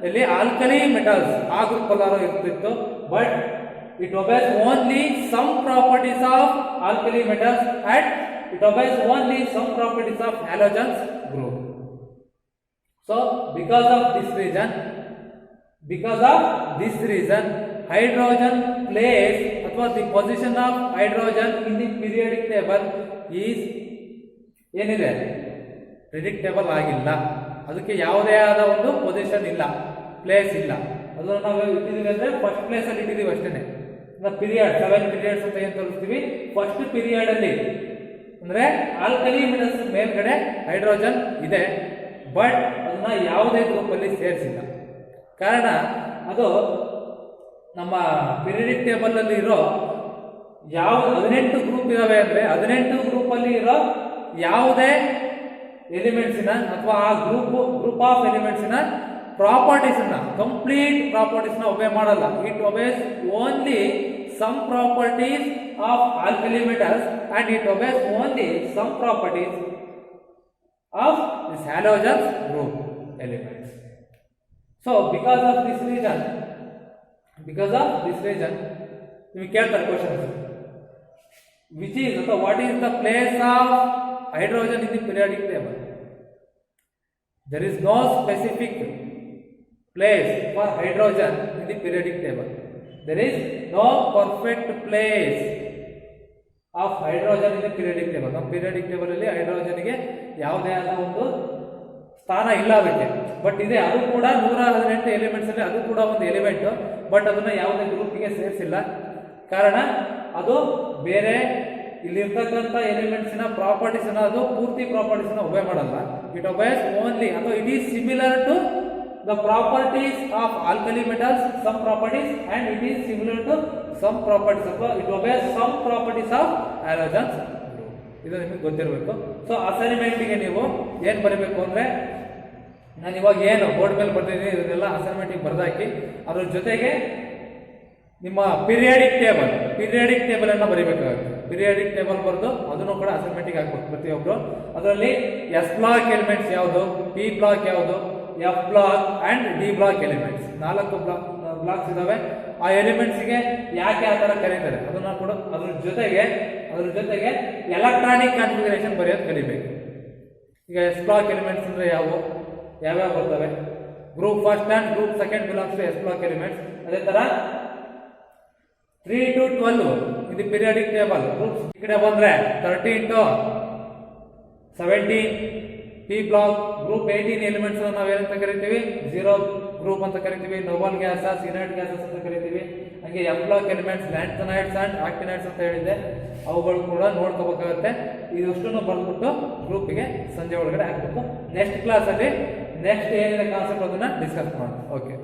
ಇಲ್ಲಿ ಆಲ್ಕಲಿ ಮೆಟಲ್ಸ್ ಆ ಗ್ರೂಪ್ ಅಲ್ಲಾರೋ ಇರ್ತಿತ್ತು. But it obeys only some properties of alkali metals and it obeys only some properties of halogens group. So because of this reason hydrogen place ಅಥವಾ the position of hydrogen in the periodic table is ಏನಿದೆ, ಪ್ರಿಡಿಕ್ಟೇಬಲ್ ಆಗಿಲ್ಲ. ಅದಕ್ಕೆ ಯಾವುದೇ ಆದ ಒಂದು ಪೊಸಿಷನ್ ಇಲ್ಲ, ಪ್ಲೇಸ್ ಇಲ್ಲ. ಅದನ್ನು ನಾವು ಇಟ್ಟಿದ್ದೀವಿ ಅಂದ್ರೆ ಫಸ್ಟ್ ಪ್ಲೇಸ್ ಅಲ್ಲಿ ಇಟ್ಟಿದ್ದೀವಿ ಅಷ್ಟೇನೆ. ಪೀರಿಯಡ್ 7 ಪೀರಿಯಡ್ಸ್ ಅಂತ ಏನ್ ತೋರಿಸ್ತೀವಿ, ಫಸ್ಟ್ ಪೀರಿಯಡ್ ಅಲ್ಲಿ ಅಂದ್ರೆ ಆಲ್ಕಲಿ ಮೆಟಲ್ಸ್ ಮೇಲ್ಗಡೆ ಹೈಡ್ರೋಜನ್ ಇದೆ, ಬಟ್ ಅದನ್ನ ಯಾವುದೇ ಗ್ರೂಪ್ ಅಲ್ಲಿ ಸೇರಿಸಿಲ್ಲ. ಕಾರಣ ಅದು ನಮ್ಮ ಪೀರಿಯಡಿಕ್ ಟೇಬಲ್ ಅಲ್ಲಿ ಇರೋ ಯಾವ 18 ಗ್ರೂಪ್ ಇದಾವೆ ಅಂದ್ರೆ 18 ಗ್ರೂಪ್ ಅಲ್ಲಿ ಇರೋ ಯಾವುದೇ ಎಲಿಮೆಂಟ್ಸಿನ ಅಥವಾ ಆ ಗ್ರೂಪ್ ಆಫ್ ಎಲಿಮೆಂಟ್ಸಿನ ಪ್ರಾಪರ್ಟೀಸ್ ಕಂಪ್ಲೀಟ್ ಪ್ರಾಪರ್ಟೀಸ್ ಒಬೆ ಮಾಡಲ್ಲ. It obeys only some properties of alkali metals and it obeys only some properties of this halogens group elements. So because of this reason ನಿಮಗೆ ಕೇಳ್ತಾರೆ ಕ್ವಶನ್ಸ್, ವಿಚ್ ಈಸ್ ಅಥವಾ what is the place of hydrogen in the periodic table. There is no specific place for hydrogen in the periodic table. There is no perfect place of hydrogen in the periodic table. ನಮ್ಮ periodic table ಅಲ್ಲಿ ಹೈಡ್ರೋಜನ್ಗೆ ಯಾವುದೇ ಆದ ಒಂದು ಸ್ಥಾನ ಇಲ್ಲ ಅದಕ್ಕೆ. ಬಟ್ ಇದೆ, ಅದು ಕೂಡ 118 ಎಲಿಮೆಂಟ್ಸ್ ಅಲ್ಲಿ ಅದು ಕೂಡ ಒಂದು ಎಲಿಮೆಂಟ್. ಬಟ್ ಅದನ್ನ ಯಾವುದೇ ಗ್ರೂಪ್ಗೆ ಸೇರಿಸಿಲ್ಲ. ಕಾರಣ ಅದು ಬೇರೆ ಇಲ್ಲಿರ್ತಕ್ಕಂಥ ಎಲಿಮೆಂಟ್ಸಿನ ಪ್ರಾಪರ್ಟೀಸ್ನ ಅದು ಪೂರ್ತಿ ಪ್ರಾಪರ್ಟೀಸ್ನ ಒಬೆ ಮಾಡಲ್ಲ. ಇಟ್ ಒಬೇಸ್ ಓನ್ಲಿ ಅಥವಾ it is similar to the properties of alkali metals, some properties, and it is similar to some properties ಅಥವಾ it obeys some properties of halogens. ಇದು ನಿಮಗೆ ಗೊತ್ತಿರಬೇಕು. ಸೊ ಅಸೈನ್ಮೆಂಟ್ಗೆ ನೀವು ಏನು ಬರೀಬೇಕು ಅಂದರೆ, ನಾನು ಇವಾಗ ಏನು ಬೋರ್ಡ್ ಮೇಲೆ ಬರ್ತಿದ್ದೀನಿ ಇದನ್ನೆಲ್ಲ ಅಸೈನ್ಮೆಂಟಿಗೆ ಬರೆದಾಕಿ ಅದ್ರ ಜೊತೆಗೆ ನಿಮ್ಮ ಪೀರಿಯಾಡಿಕ್ ಟೇಬಲ್ ಅನ್ನು ಬರೀಬೇಕಾಗುತ್ತೆ. ಪೀರಿಯಾಡಿಕ್ ಟೇಬಲ್ ಬರೆದು ಅದನ್ನು ಕೂಡ ಅಸೈನ್ಮೆಂಟಿಗೆ ಹಾಕ್ಬೇಕು ಪ್ರತಿಯೊಬ್ಬರು. ಅದರಲ್ಲಿ ಎಸ್ ಬ್ಲಾಕ್ ಎಲಿಮೆಂಟ್ಸ್ ಯಾವುದು, ಪಿ ಬ್ಲಾಕ್ ಯಾವುದು, F block and D block elements 4 blocks ಇದಾವೆ. ಆ ಎಲಿಮೆಂಟ್ಸ್ಗೆ ಯಾಕೆ ಆ ಥರ ಕರೀತಾರೆ ಅದನ್ನ ಕೂಡ ಅದ್ರ ಜೊತೆಗೆ ಎಲೆಕ್ಟ್ರಾನಿಕ್ ಕಾನ್ಫಿಗರೇಷನ್ ಬರೆಯೋದು ಕಲಿಬೇಕು. ಈಗ ಎಸ್ ಬ್ಲಾಕ್ ಎಲಿಮೆಂಟ್ಸ್ ಅಂದ್ರೆ ಯಾವ್ಯಾವ ಬರ್ತವೆ? Group first and group second belongs to S block elements. ಅದೇ ತರ 3 to 12 ಇದು ಪೀರಿಯಾಡಿಕ್ ಟೇಬಲ್. ಗ್ರೂಪ್ಸ್ ಈ ಕಡೆ ಬಂದ್ರೆ 13 to 17 P block. Group 18 elements ನಾವು ಏನಂತ ಕರಿತೀವಿ? 0 ಗ್ರೂಪ್ ಅಂತ ಕರಿತೀವಿ. ನೋಬಲ್ ಗ್ಯಾಸಸ್, ಇನರ್ಟ್ ಗ್ಯಾಸಸ್ ಅಂತ ಕರಿತೀವಿ. ಹಾಗೆ f block elements lanthanides and actinides ಅಂತ ಹೇಳಿದ್ದೆ, ಅವುಗಳು ಕೂಡ ನೋಡ್ಕೋಬೇಕಾಗುತ್ತೆ. ಇದಷ್ಟನ್ನು ಬರೆದ್ಬಿಟ್ಟು ಗ್ರೂಪಿಗೆ ಸಂಜೆ ಒಳಗಡೆ ಹಾಕ್ಬೇಕು. ನೆಕ್ಸ್ಟ್ ಕ್ಲಾಸಲ್ಲಿ ನೆಕ್ಸ್ಟ್ ಏನಿದೆ ಕಾನ್ಸೆಪ್ಟ್ ಅದನ್ನ ಡಿಸ್ಕಸ್ ಮಾಡೋಣ. ಓಕೆ.